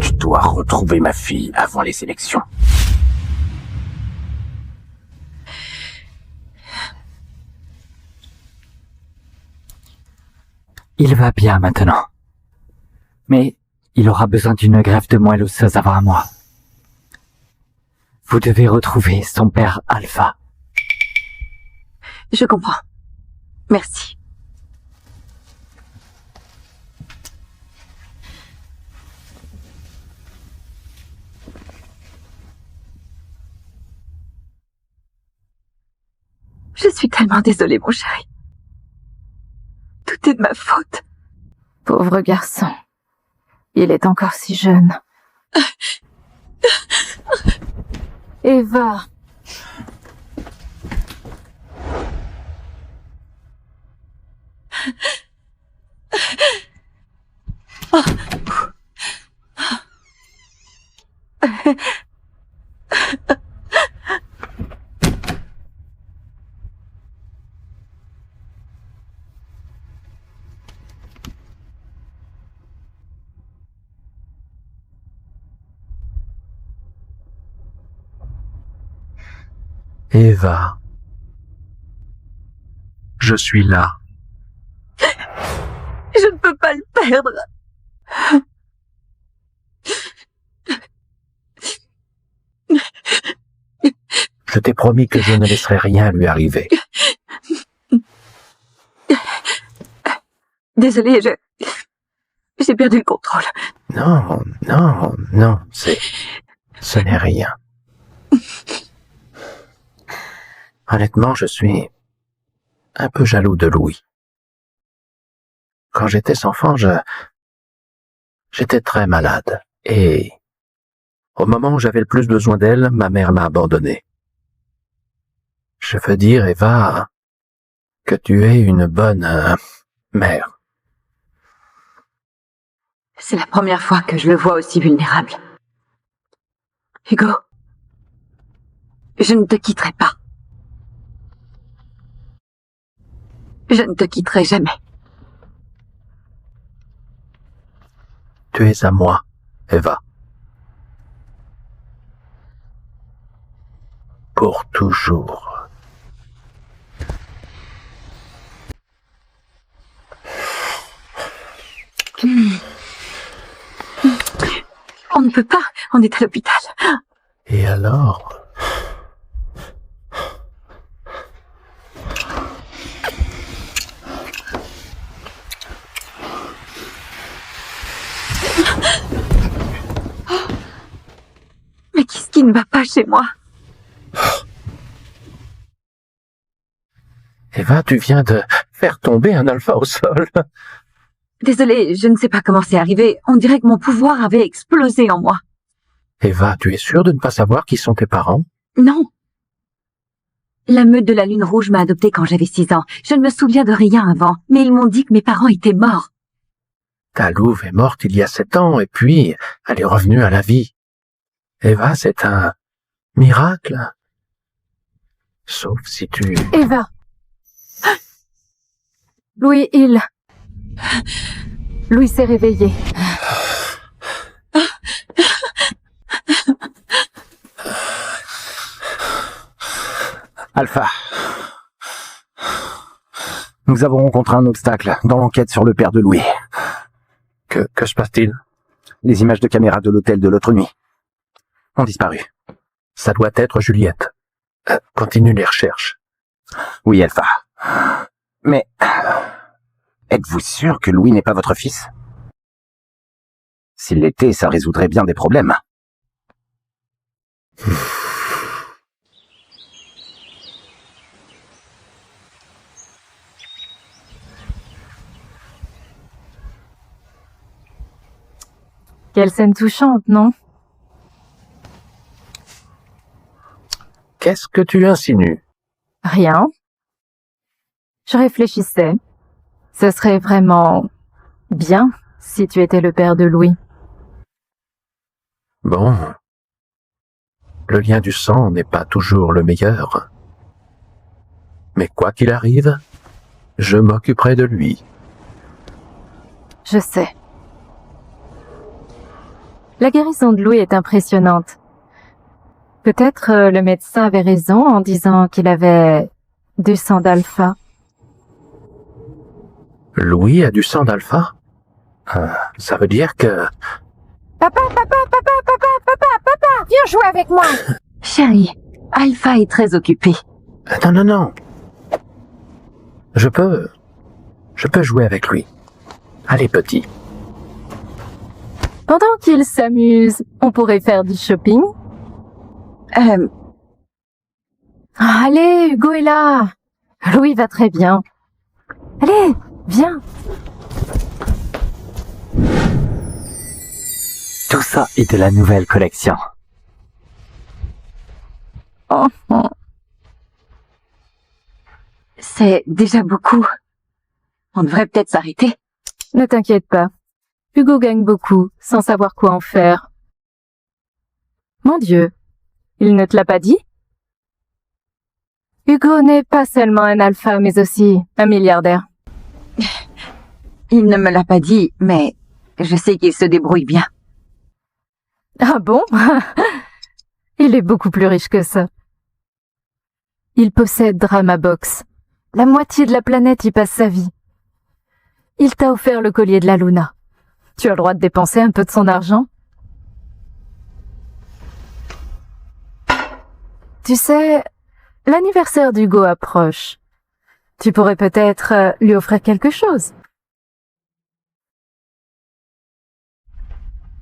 Tu dois retrouver ma fille avant les élections. Il va bien maintenant. Mais il aura besoin d'une greffe de moelle osseuse avant un mois. Vous devez retrouver son père Alpha. Je comprends. Merci. Je suis tellement désolée, mon chéri. Tout est de ma faute. Pauvre garçon. Il est encore si jeune. Eva. Eva. Je suis là. Je ne peux pas le perdre. Je t'ai promis que je ne laisserai rien lui arriver. Désolée, j'ai perdu le contrôle. Non, ce n'est rien. Honnêtement, je suis un peu jaloux de Louis. Quand j'étais enfant, j'étais très malade. Et au moment où j'avais le plus besoin d'elle, ma mère m'a abandonné. Je veux dire, Eva, que tu es une bonne mère. C'est la première fois que je le vois aussi vulnérable. Hugo, je ne te quitterai pas. Je ne te quitterai jamais. Tu es à moi, Eva. Pour toujours. On ne peut pas, on est à l'hôpital. Et alors? Mais qu'est-ce qui ne va pas chez moi? Eva, tu viens de faire tomber un alpha au sol. Désolée, je ne sais pas comment c'est arrivé. On dirait que mon pouvoir avait explosé en moi. Eva, tu es sûre de ne pas savoir qui sont tes parents? Non. La meute de la Lune Rouge m'a adoptée quand j'avais 6 ans. Je ne me souviens de rien avant, mais ils m'ont dit que mes parents étaient morts. Ta louve est morte il y a 7 ans et puis elle est revenue à la vie. Eva, c'est un miracle. Sauf si tu... Eva. Louis, Louis s'est réveillé. Alpha. Nous avons rencontré un obstacle dans l'enquête sur le père de Louis. Que se passe-t-il? Les images de caméra de l'hôtel de l'autre nuit ont disparu. Ça doit être Juliette. Continue les recherches. Oui, Alpha. Mais êtes-vous sûr que Louis n'est pas votre fils? S'il l'était, ça résoudrait bien des problèmes. Quelle scène touchante, non? Qu'est-ce que tu insinues? Rien. Je réfléchissais. Ce serait vraiment bien si tu étais le père de Louis. Bon. Le lien du sang n'est pas toujours le meilleur. Mais quoi qu'il arrive, je m'occuperai de lui. Je sais. La guérison de Louis est impressionnante. Peut-être le médecin avait raison en disant qu'il avait du sang d'alpha. Louis a du sang d'alpha? Ça veut dire que... Papa, viens jouer avec moi. Chérie, Alpha est très occupé. Non. Je peux jouer avec lui. Allez, petit. Pendant qu'il s'amuse, on pourrait faire du shopping. Allez, Hugo est là. Louis va très bien. Allez, viens. Tout ça est de la nouvelle collection. Oh. C'est déjà beaucoup. On devrait peut-être s'arrêter. Ne t'inquiète pas. Hugo gagne beaucoup, sans savoir quoi en faire. Mon Dieu, il ne te l'a pas dit? Hugo n'est pas seulement un alpha, mais aussi un milliardaire. Il ne me l'a pas dit, mais je sais qu'il se débrouille bien. Ah bon? Il est beaucoup plus riche que ça. Il possède Dramabox. La moitié de la planète y passe sa vie. Il t'a offert le collier de la Luna. Tu as le droit de dépenser un peu de son argent? Tu sais, l'anniversaire d'Hugo approche. Tu pourrais peut-être lui offrir quelque chose.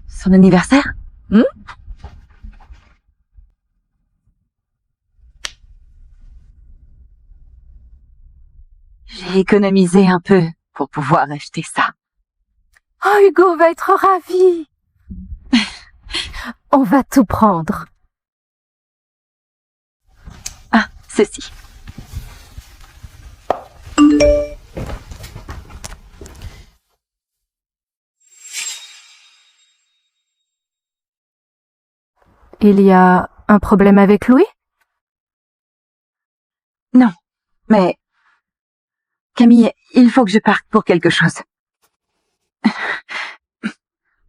Son anniversaire? J'ai économisé un peu pour pouvoir acheter ça. Oh, Hugo va être ravi. On va tout prendre. Ah, ceci. Il y a un problème avec Louis? Non, mais... Camille, il faut que je parte pour quelque chose.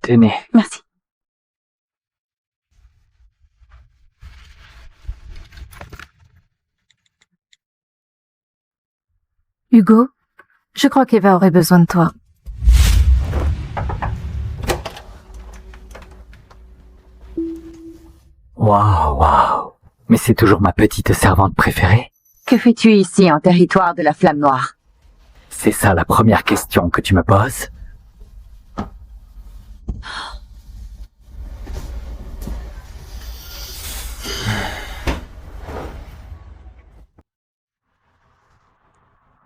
Tenez. Merci. Hugo, je crois qu'Eva aurait besoin de toi. Waouh. Mais c'est toujours ma petite servante préférée. Que fais-tu ici en territoire de la Flamme Noire? C'est ça la première question que tu me poses?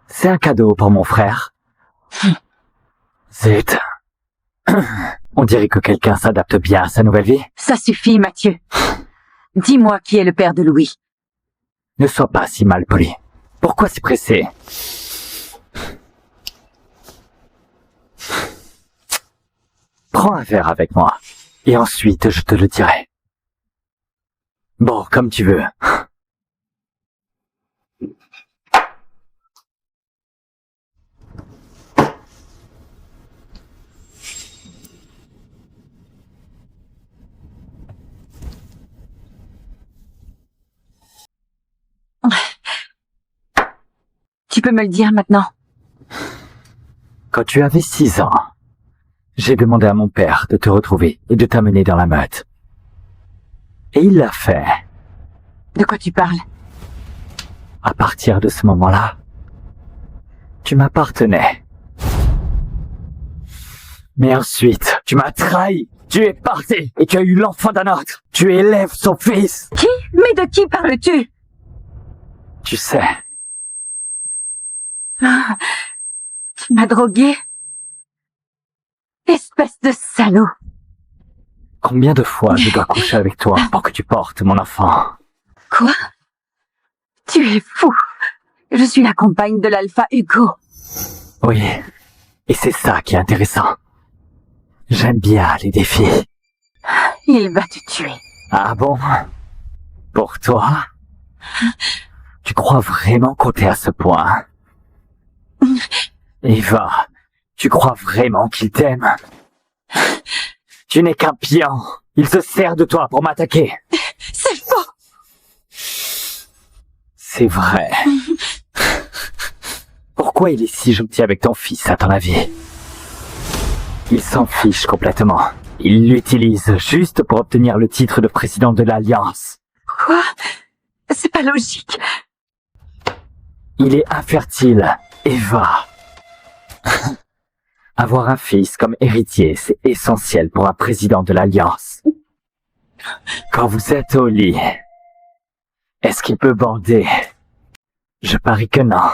C'est un cadeau pour mon frère. Zut. On dirait que quelqu'un s'adapte bien à sa nouvelle vie. Ça suffit, Mathieu. Dis-moi qui est le père de Louis. Ne sois pas si mal poli. Pourquoi si pressé? Prends un verre avec moi, et ensuite je te le dirai. Bon, comme tu veux. Tu peux me le dire maintenant? Quand tu avais 6 ans, j'ai demandé à mon père de te retrouver et de t'amener dans la meute. Et il l'a fait. De quoi tu parles? À partir de ce moment-là, tu m'appartenais. Mais ensuite, tu m'as trahi. Tu es parti et tu as eu l'enfant d'un autre. Tu élèves son fils. Qui? Mais de qui parles-tu? Tu sais, Ah, tu m'as drogué? Espèce de salaud! combien de fois je dois coucher avec toi pour que tu portes mon enfant? Quoi? Tu es fou! Je suis la compagne de l'Alpha Hugo. Oui, et c'est ça qui est intéressant. J'aime bien les défis. Il va te tuer. Ah bon? Pour toi? Tu crois vraiment compter à ce point? Eva, tu crois vraiment qu'il t'aime? Tu n'es qu'un pion. Il se sert de toi pour m'attaquer. C'est faux. C'est vrai. Pourquoi il est si gentil avec ton fils, à ton avis? Il s'en fiche complètement. Il l'utilise juste pour obtenir le titre de président de l'Alliance. Quoi? C'est pas logique. Il est infertile, Eva. Avoir un fils comme héritier, c'est essentiel pour un président de l'Alliance. Quand vous êtes au lit, est-ce qu'il peut bander? Je parie que non.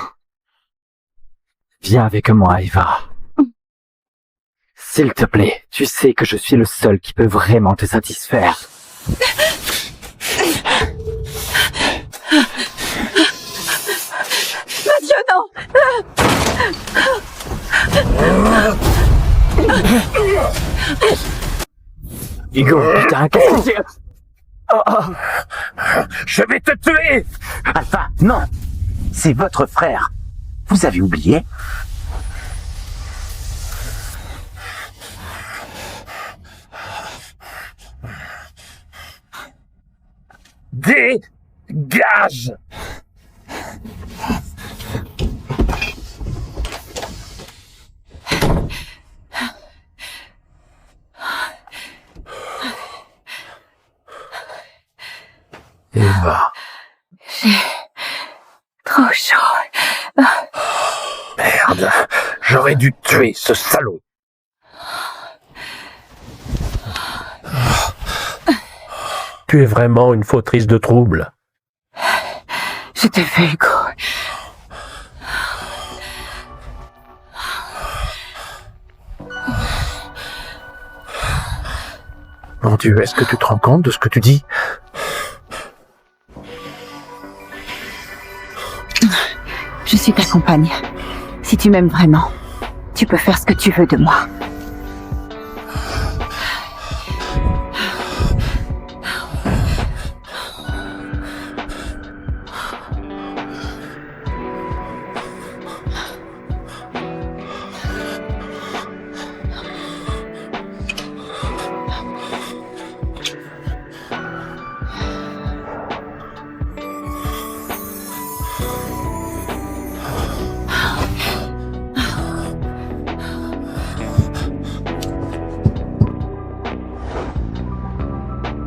Viens avec moi, Eva. S'il te plaît, tu sais que je suis le seul qui peut vraiment te satisfaire. Mathieu, non! Hugo, putain, qu'est-ce que c'est? Je vais te tuer! Alpha, non! C'est votre frère. Vous avez oublié? Dégage! Eva, Trop chaud. merde. J'aurais dû tuer ce salaud. Tu es vraiment une fautrice de trouble. Je te fais, Hugo. Mon Dieu, est-ce que tu te rends compte de ce que tu dis? Je suis ta compagne. Si tu m'aimes vraiment, tu peux faire ce que tu veux de moi.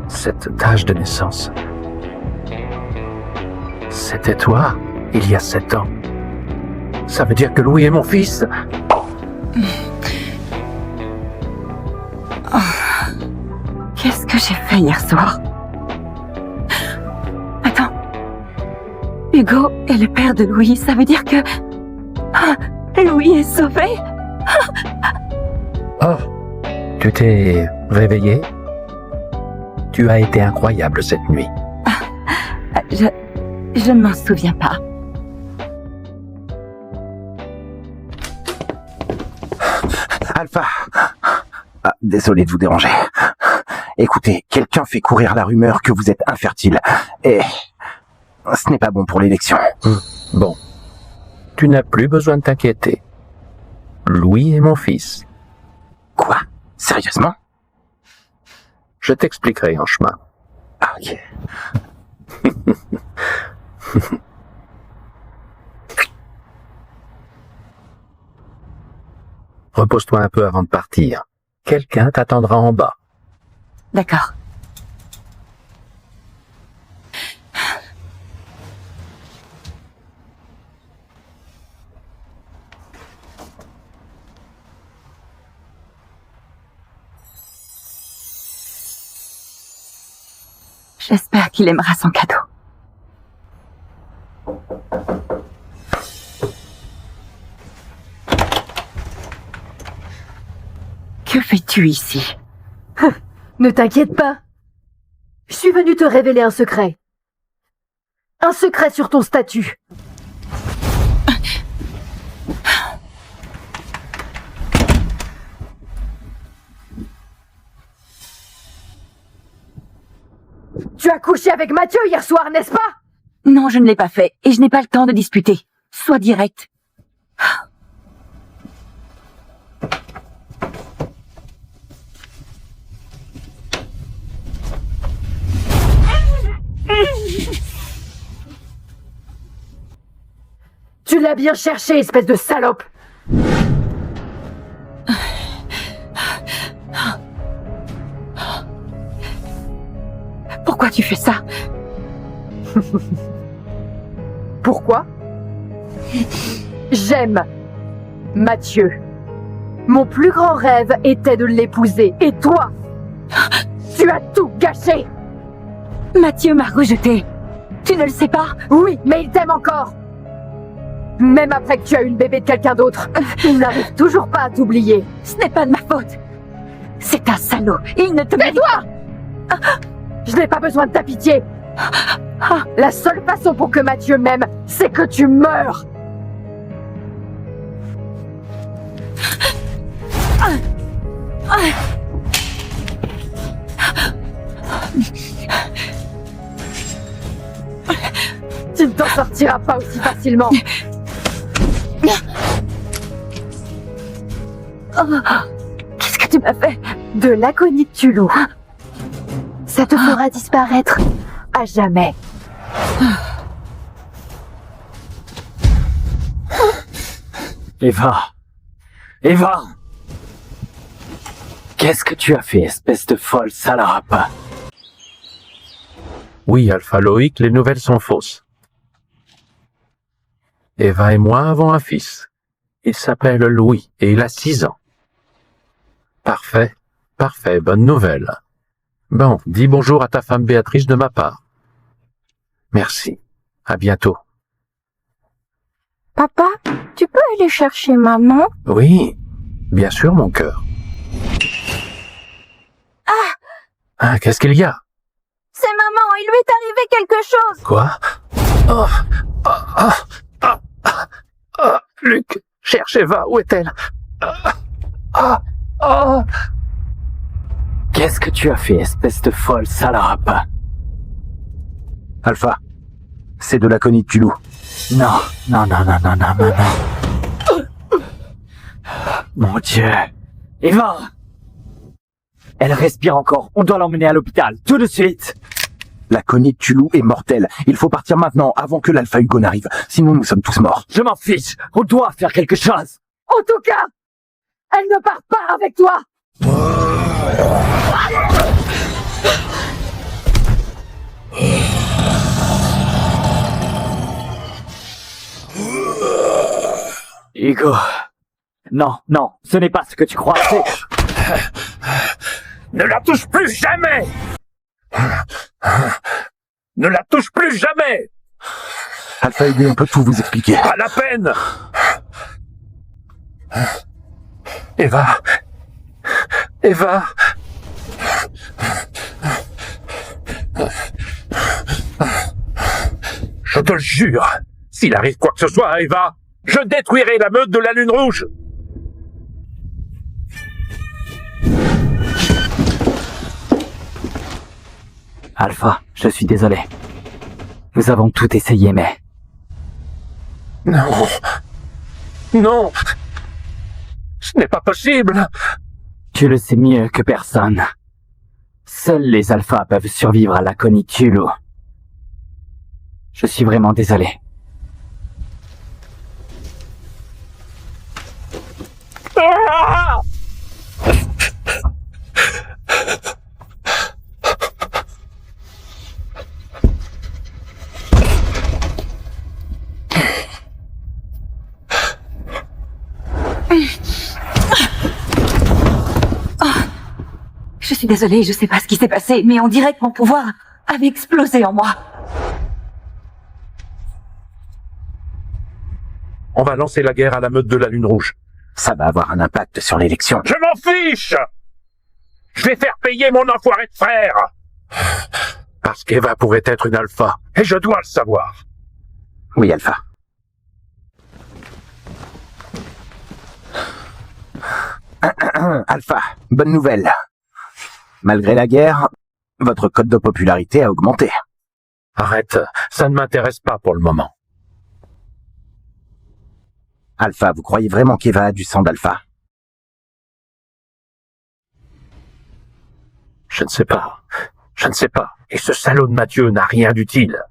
Cette tache de naissance. C'était toi, il y a 7 ans. Ça veut dire que Louis est mon fils? Qu'est-ce que j'ai fait hier soir? Attends. Hugo est le père de Louis, ça veut dire que... Ah, Louis est sauvé? Oh, tu t'es réveillé? Tu as été incroyable cette nuit. Je ne m'en souviens pas. Alpha! Ah, désolé de vous déranger. Écoutez, quelqu'un fait courir la rumeur que vous êtes infertile. Et ce n'est pas bon pour l'élection. Bon, tu n'as plus besoin de t'inquiéter. Louis est mon fils. Quoi? Sérieusement? Je t'expliquerai en chemin. Ah, ok. Repose-toi un peu avant de partir. Quelqu'un t'attendra en bas. D'accord. J'espère qu'il aimera son cadeau. Que fais-tu ici? Ne t'inquiète pas. Je suis venue te révéler un secret. Un secret sur ton statut. Tu as couché avec Mathieu hier soir, n'est-ce pas? Non, je ne l'ai pas fait, et je n'ai pas le temps de disputer. Sois direct. T'as bien cherché, espèce de salope! Pourquoi tu fais ça? Pourquoi? J'aime Mathieu. Mon plus grand rêve était de l'épouser. Et toi, tu as tout gâché! Mathieu m'a rejeté. Tu ne le sais pas? Oui, mais il t'aime encore! Même après que tu as eu le bébé de quelqu'un d'autre, il n'arrive toujours pas à t'oublier. Ce n'est pas de ma faute. C'est un salaud. Il ne te mérite pas. Je n'ai pas besoin de ta pitié. La seule façon pour que Mathieu m'aime, c'est que tu meurs. Tu ne t'en sortiras pas aussi facilement. Qu'est-ce que tu m'as fait? De l'agonie de Tulou. Ça te fera disparaître à jamais. Eva! Eva! Qu'est-ce que tu as fait, espèce de folle salope? Oui, Alpha Loïc, les nouvelles sont fausses. Eva et moi avons un fils. Il s'appelle Louis et il a 6 ans. Parfait, parfait, bonne nouvelle. Bon, dis bonjour à ta femme Béatrice de ma part. Merci. À bientôt. Papa, tu peux aller chercher maman? Oui, bien sûr, mon cœur. Ah, qu'est-ce qu'il y a? C'est maman, il lui est arrivé quelque chose! Quoi? Luc, cherche Eva, où est-elle? Qu'est-ce que tu as fait, espèce de folle salope? Alpha, c'est de l'aconite Tulou. Non. Mon Dieu. Eva! Elle respire encore. On doit l'emmener à l'hôpital, tout de suite. L'aconite Tulou est mortelle. Il faut partir maintenant, avant que l'Alpha Hugo n'arrive. Sinon, nous sommes tous morts. Je m'en fiche. On doit faire quelque chose. En tout cas, elle ne part pas avec toi! Hugo. Non, ce n'est pas ce que tu crois. Ne la touche plus jamais! Ne la touche plus jamais! Alpha Hugo, on peut tout vous expliquer. Pas la peine! Eva! Je te le jure, s'il arrive quoi que ce soit à Eva, je détruirai la meute de la Lune Rouge! Alpha, je suis désolé. Nous avons tout essayé, mais... Non! Non! Ce n'est pas possible! Tu le sais mieux que personne. Seuls les alphas peuvent survivre à l'aconite Tulou. Je suis vraiment désolé. Ah! Je suis désolée, je sais pas ce qui s'est passé, mais on dirait que mon pouvoir avait explosé en moi. On va lancer la guerre à la meute de la Lune Rouge. Ça va avoir un impact sur l'élection. Je m'en fiche! Je vais faire payer mon enfoiré de frère! Parce qu'Eva pourrait être une alpha, et je dois le savoir. Oui, Alpha. Alpha, bonne nouvelle. Malgré la guerre, votre cote de popularité a augmenté. Arrête, ça ne m'intéresse pas pour le moment. Alpha, vous croyez vraiment qu'Eva a du sang d'Alpha? Je ne sais pas. Et ce salaud de Mathieu n'a rien d'utile.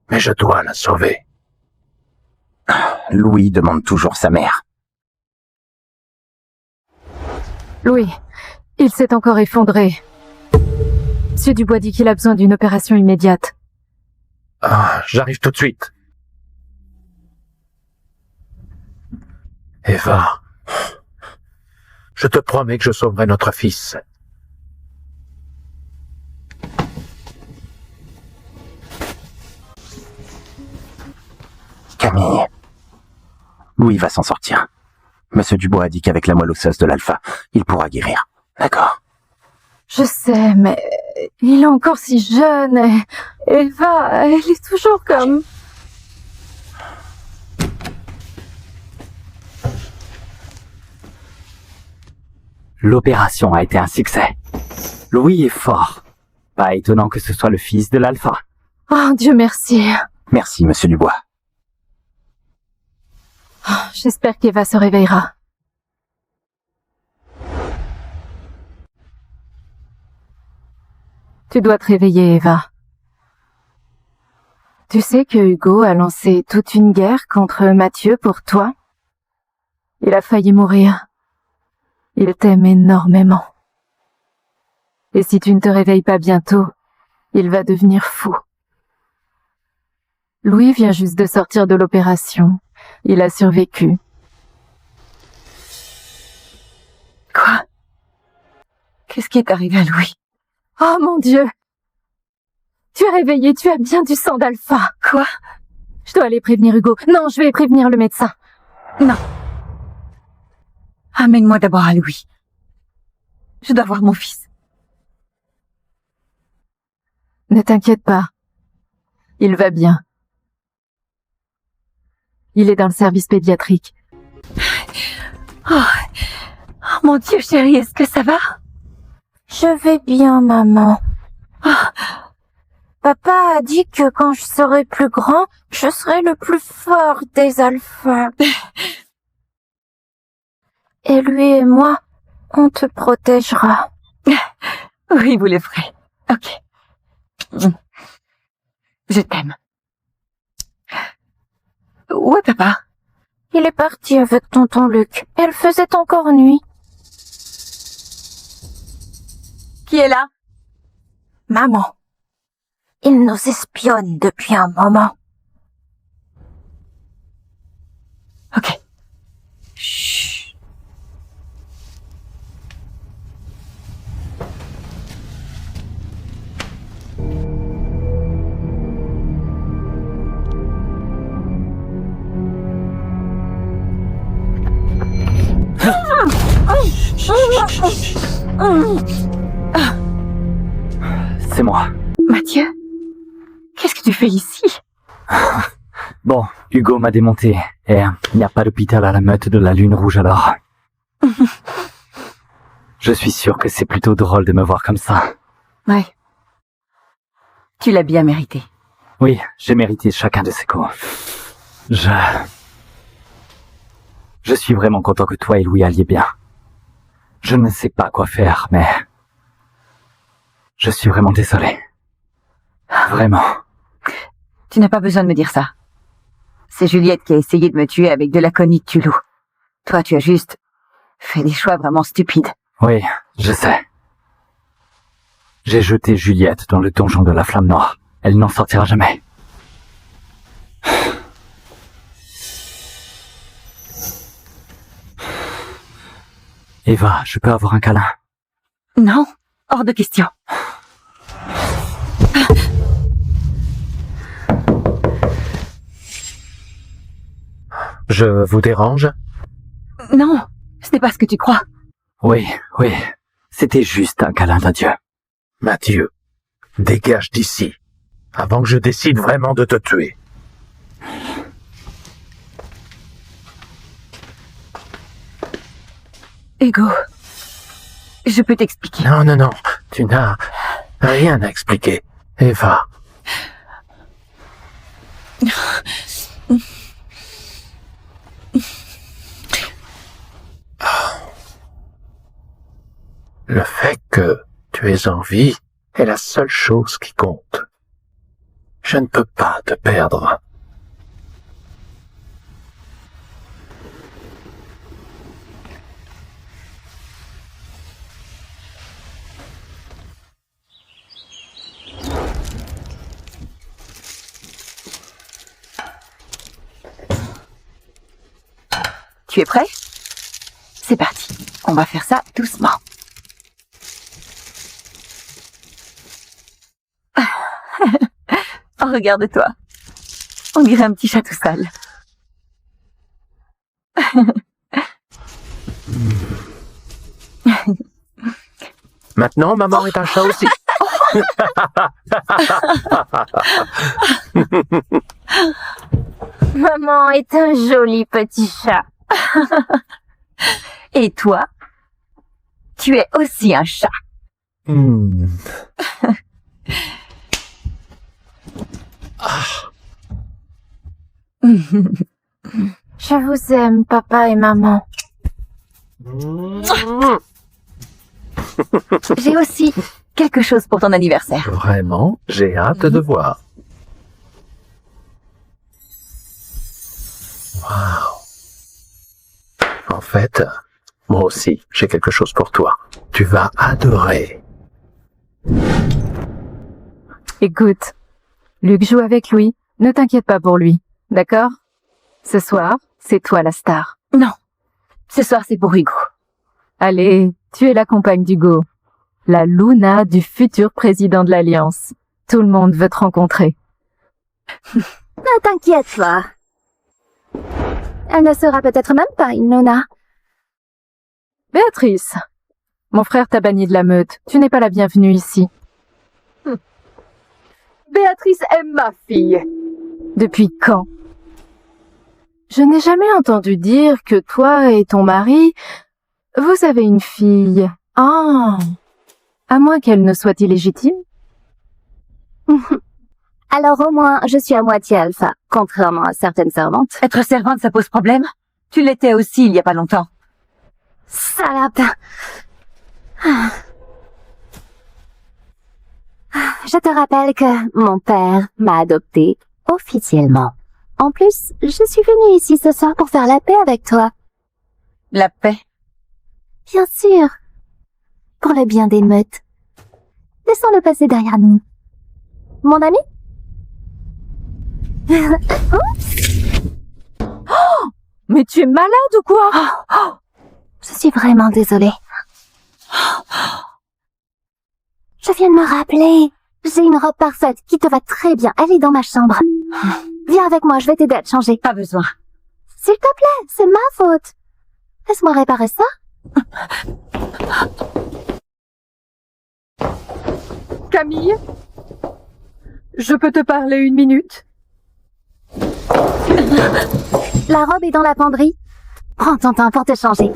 Mais je dois la sauver. Louis demande toujours sa mère. Louis, il s'est encore effondré. Monsieur Dubois dit qu'il a besoin d'une opération immédiate. Ah, j'arrive tout de suite. Eva, je te promets que je sauverai notre fils. Camille. Louis va s'en sortir. Monsieur Dubois a dit qu'avec la moelle osseuse de l'alpha, il pourra guérir. D'accord. Je sais, mais il est encore si jeune. Et Eva, elle est toujours comme... L'opération a été un succès. Louis est fort. Pas étonnant que ce soit le fils de l'alpha. Oh, Dieu merci. Merci, monsieur Dubois. J'espère qu'Eva se réveillera. Tu dois te réveiller, Eva. Tu sais que Hugo a lancé toute une guerre contre Mathieu pour toi? Il a failli mourir. Il t'aime énormément. Et si tu ne te réveilles pas bientôt, il va devenir fou. Louis vient juste de sortir de l'opération. Il a survécu. Quoi? Qu'est-ce qui est arrivé à Louis? Oh mon Dieu! Tu es réveillé, tu as bien du sang d'alpha. Quoi? Je dois aller prévenir Hugo. Non, je vais prévenir le médecin. Non. Amène-moi d'abord à Louis. Je dois voir mon fils. Ne t'inquiète pas. Il va bien. Il est dans le service pédiatrique. Oh mon Dieu, chérie, est-ce que ça va? Je vais bien, maman. Papa a dit que quand je serai plus grand, je serai le plus fort des alphas. Et lui et moi, on te protégera. Oui, vous le ferez. Ok. Je t'aime. Où est papa? Il est parti avec tonton Luc. Elle faisait encore nuit. Qui est là? Maman, il nous espionne depuis un moment. Ok. Chut. C'est moi. Mathieu? Qu'est-ce que tu fais ici? Bon, Hugo m'a démonté. Et il n'y a pas d'hôpital à la meute de la Lune Rouge alors. Je suis sûr que c'est plutôt drôle de me voir comme ça. Ouais. Tu l'as bien mérité. Oui, j'ai mérité chacun de ces coups. Je suis vraiment content que toi et Louis alliez bien. Je ne sais pas quoi faire, mais... Je suis vraiment désolé. Vraiment. Tu n'as pas besoin de me dire ça. C'est Juliette qui a essayé de me tuer avec de l'aconite Tulou. Toi, tu as juste fait des choix vraiment stupides. Oui, je sais. J'ai jeté Juliette dans le donjon de la Flamme Noire. Elle n'en sortira jamais. Eva, je peux avoir un câlin? Non, hors de question. Je vous dérange? Non, ce n'est pas ce que tu crois. Oui, c'était juste un câlin d'adieu. Mathieu, dégage d'ici, avant que je décide vraiment de te tuer. Hugo, je peux t'expliquer. Non, tu n'as rien à expliquer. Eva. Le fait que tu aies envie est la seule chose qui compte. Je ne peux pas te perdre. Tu es prêt? C'est parti. On va faire ça doucement. Oh, regarde-toi. On dirait un petit chat tout sale. Maintenant, maman est un chat aussi. Maman est un joli petit chat. Et toi? Tu es aussi un chat. Hmm. Je vous aime, papa et maman. J'ai aussi quelque chose pour ton anniversaire. Vraiment, j'ai hâte de voir. Waouh. En fait, moi aussi, j'ai quelque chose pour toi. Tu vas adorer. Écoute, Luc joue avec lui. Ne t'inquiète pas pour lui, d'accord? Ce soir, c'est toi la star. Non. Ce soir, c'est pour Hugo. Allez, tu es la compagne d'Hugo. La Luna du futur président de l'Alliance. Tout le monde veut te rencontrer. Ne t'inquiète pas. Elle ne sera peut-être même pas une Luna. Béatrice, mon frère t'a banni de la meute. Tu n'es pas la bienvenue ici. Béatrice aime ma fille. Depuis quand? Je n'ai jamais entendu dire que toi et ton mari, vous avez une fille. Ah, à moins qu'elle ne soit illégitime. Alors au moins, je suis à moitié alpha, contrairement à certaines servantes. Être servante, ça pose problème? Tu l'étais aussi il y a pas longtemps. Salope. Je te rappelle que mon père m'a adoptée officiellement. En plus, je suis venue ici ce soir pour faire la paix avec toi. La paix. Bien sûr. Pour le bien des meutes. Laissons-le passer derrière nous. Mon ami? Mais tu es malade ou quoi? Je suis vraiment désolée. Je viens de me rappeler. J'ai une robe parfaite qui te va très bien. Elle est dans ma chambre. Viens avec moi, je vais t'aider à te changer. Pas besoin. S'il te plaît, c'est ma faute. Laisse-moi réparer ça. Camille, je peux te parler une minute? La robe est dans la penderie. Prends ton temps pour te changer.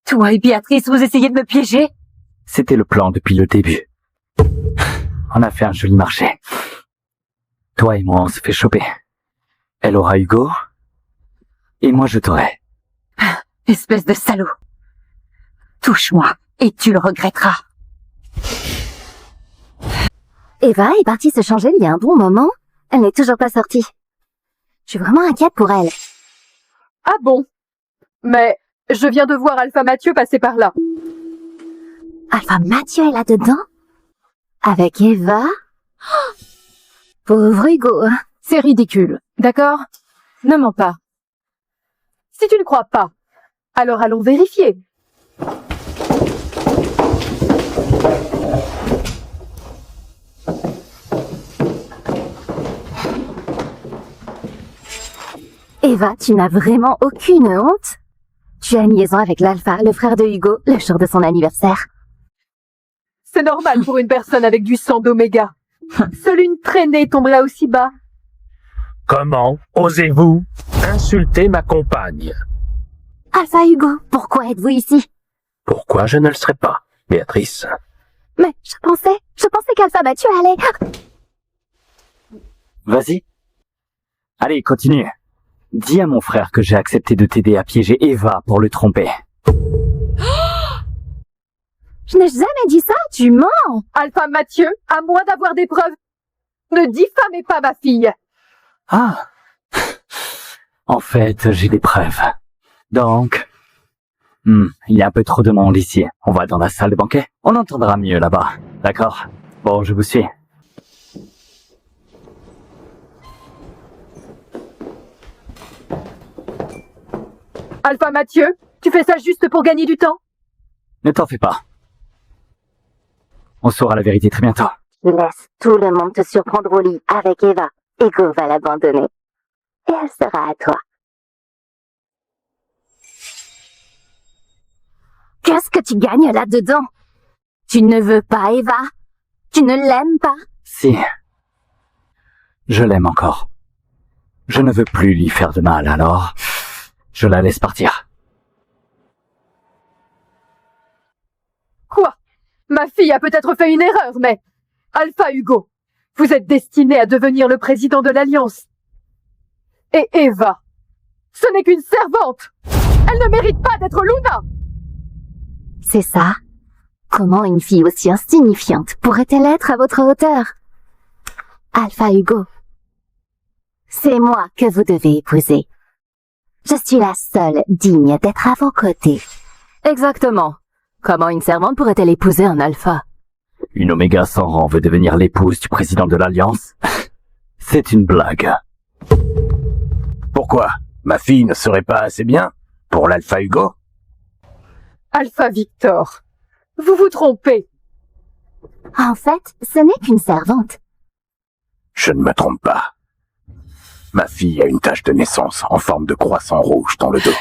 Toi et Béatrice, vous essayez de me piéger? C'était le plan depuis le début. On a fait un joli marché. Toi et moi, on se fait choper. Elle aura Hugo, et moi je t'aurai. Espèce de salaud. Touche-moi, et tu le regretteras. Eva est partie se changer il y a un bon moment. Elle n'est toujours pas sortie. Je suis vraiment inquiète pour elle. Ah bon? Mais je viens de voir Alpha Mathieu passer par là. Alpha Mathieu est là-dedans? Avec Eva? Oh, pauvre Hugo. C'est ridicule, d'accord? Ne mens pas. Si tu ne crois pas, alors allons vérifier. Eva, tu n'as vraiment aucune honte? Tu as une liaison avec l'Alpha, le frère de Hugo, le jour de son anniversaire. C'est normal pour une personne avec du sang d'oméga. Seule une traînée tomberait aussi bas. Comment osez-vous insulter ma compagne? Alpha Hugo, pourquoi êtes-vous ici? Pourquoi je ne le serais pas, Béatrice? Mais je pensais qu'Alpha Mathieu allait... Vas-y. Allez, continue. Dis à mon frère que j'ai accepté de t'aider à piéger Eva pour le tromper. Je n'ai jamais dit ça, tu mens! Alpha Mathieu, à moins d'avoir des preuves, ne diffamez pas ma fille. Ah. En fait, j'ai des preuves. Donc, Il y a un peu trop de monde ici. On va dans la salle de banquet. On entendra mieux là-bas. D'accord? Bon, je vous suis. Alpha Mathieu, tu fais ça juste pour gagner du temps? Ne t'en fais pas. On saura la vérité très bientôt. Tu laisses tout le monde te surprendre au lit avec Eva. Ego va l'abandonner. Et elle sera à toi. Qu'est-ce que tu gagnes là-dedans? Tu ne veux pas Eva? Tu ne l'aimes pas? Si. Je l'aime encore. Je ne veux plus lui faire de mal, alors je la laisse partir. Quoi? Ma fille a peut-être fait une erreur, mais... Alpha Hugo, vous êtes destiné à devenir le président de l'Alliance. Et Eva, ce n'est qu'une servante. Elle ne mérite pas d'être Luna. C'est ça? Comment une fille aussi insignifiante pourrait-elle être à votre hauteur? Alpha Hugo, c'est moi que vous devez épouser. Je suis la seule digne d'être à vos côtés. Exactement. Comment une servante pourrait-elle épouser un alpha? Une Oméga sans rang veut devenir l'épouse du président de l'Alliance? C'est une blague. Pourquoi? Ma fille ne serait pas assez bien pour l'Alpha Hugo? Alpha Victor, vous vous trompez. En fait, ce n'est qu'une servante. Je ne me trompe pas. Ma fille a une tache de naissance en forme de croissant rouge dans le dos.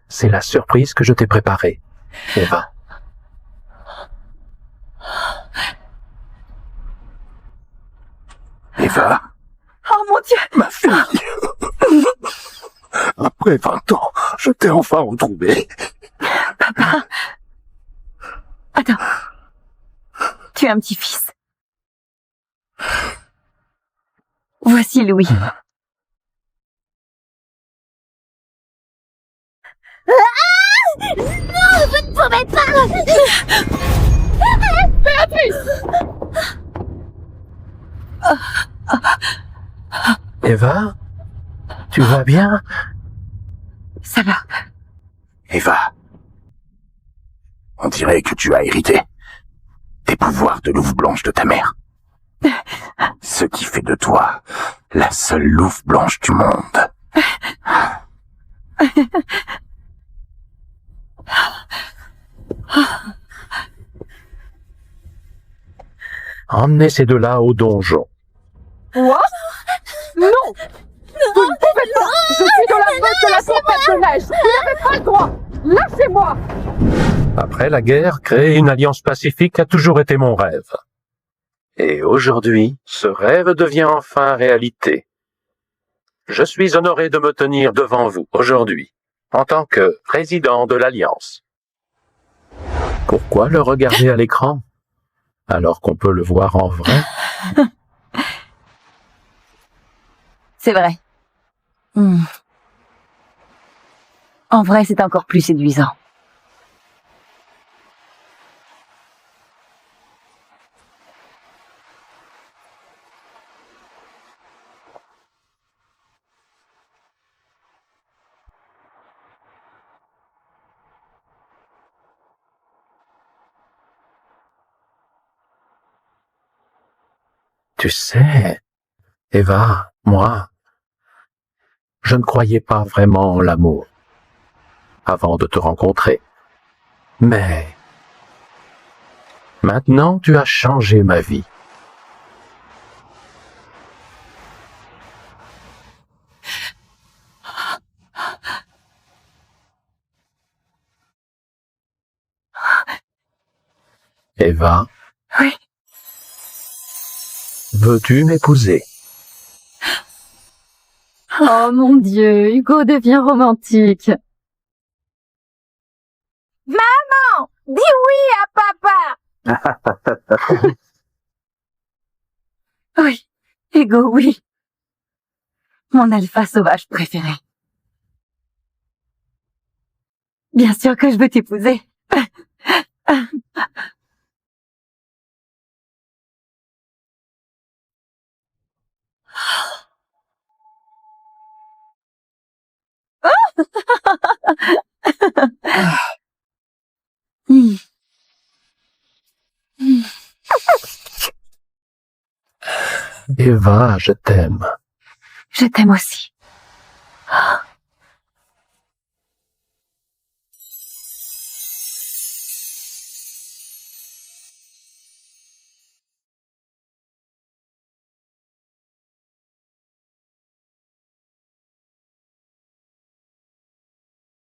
C'est la surprise que je t'ai préparée, Eva. Eva, Oh mon Dieu! ma fille. Après 20 ans, je t'ai enfin retrouvée. Papa! Attends. Tu es un petit-fils. Voici Louis. Vous ne pouvez pas! Eva? Tu vas bien? Ça va. Eva, on dirait que tu as hérité des pouvoirs de louve blanche de ta mère. Ce qui fait de toi la seule louve blanche du monde. Emmenez ces deux-là au donjon. Quoi? Non! Vous ne pouvez pas! Je suis dans la meute de la tempête de neige! Vous n'avez pas le droit! Lâchez-moi! Après la guerre, créer une alliance pacifique a toujours été mon rêve. Et aujourd'hui, ce rêve devient enfin réalité. Je suis honoré de me tenir devant vous aujourd'hui, en tant que président de l'Alliance. Pourquoi le regarder à l'écran, alors qu'on peut le voir en vrai? C'est vrai. En vrai, c'est encore plus séduisant. Tu sais, Eva, moi, je ne croyais pas vraiment en l'amour avant de te rencontrer. Mais maintenant, tu as changé ma vie. Eva? Oui. Veux-tu m'épouser? Oh mon Dieu, Hugo devient romantique. Maman! Dis oui à papa! Oui. Ego, oui. Mon alpha sauvage préféré. Bien sûr que je veux t'épouser. Hmm. Eva, je t'aime. Je t'aime aussi. Oh,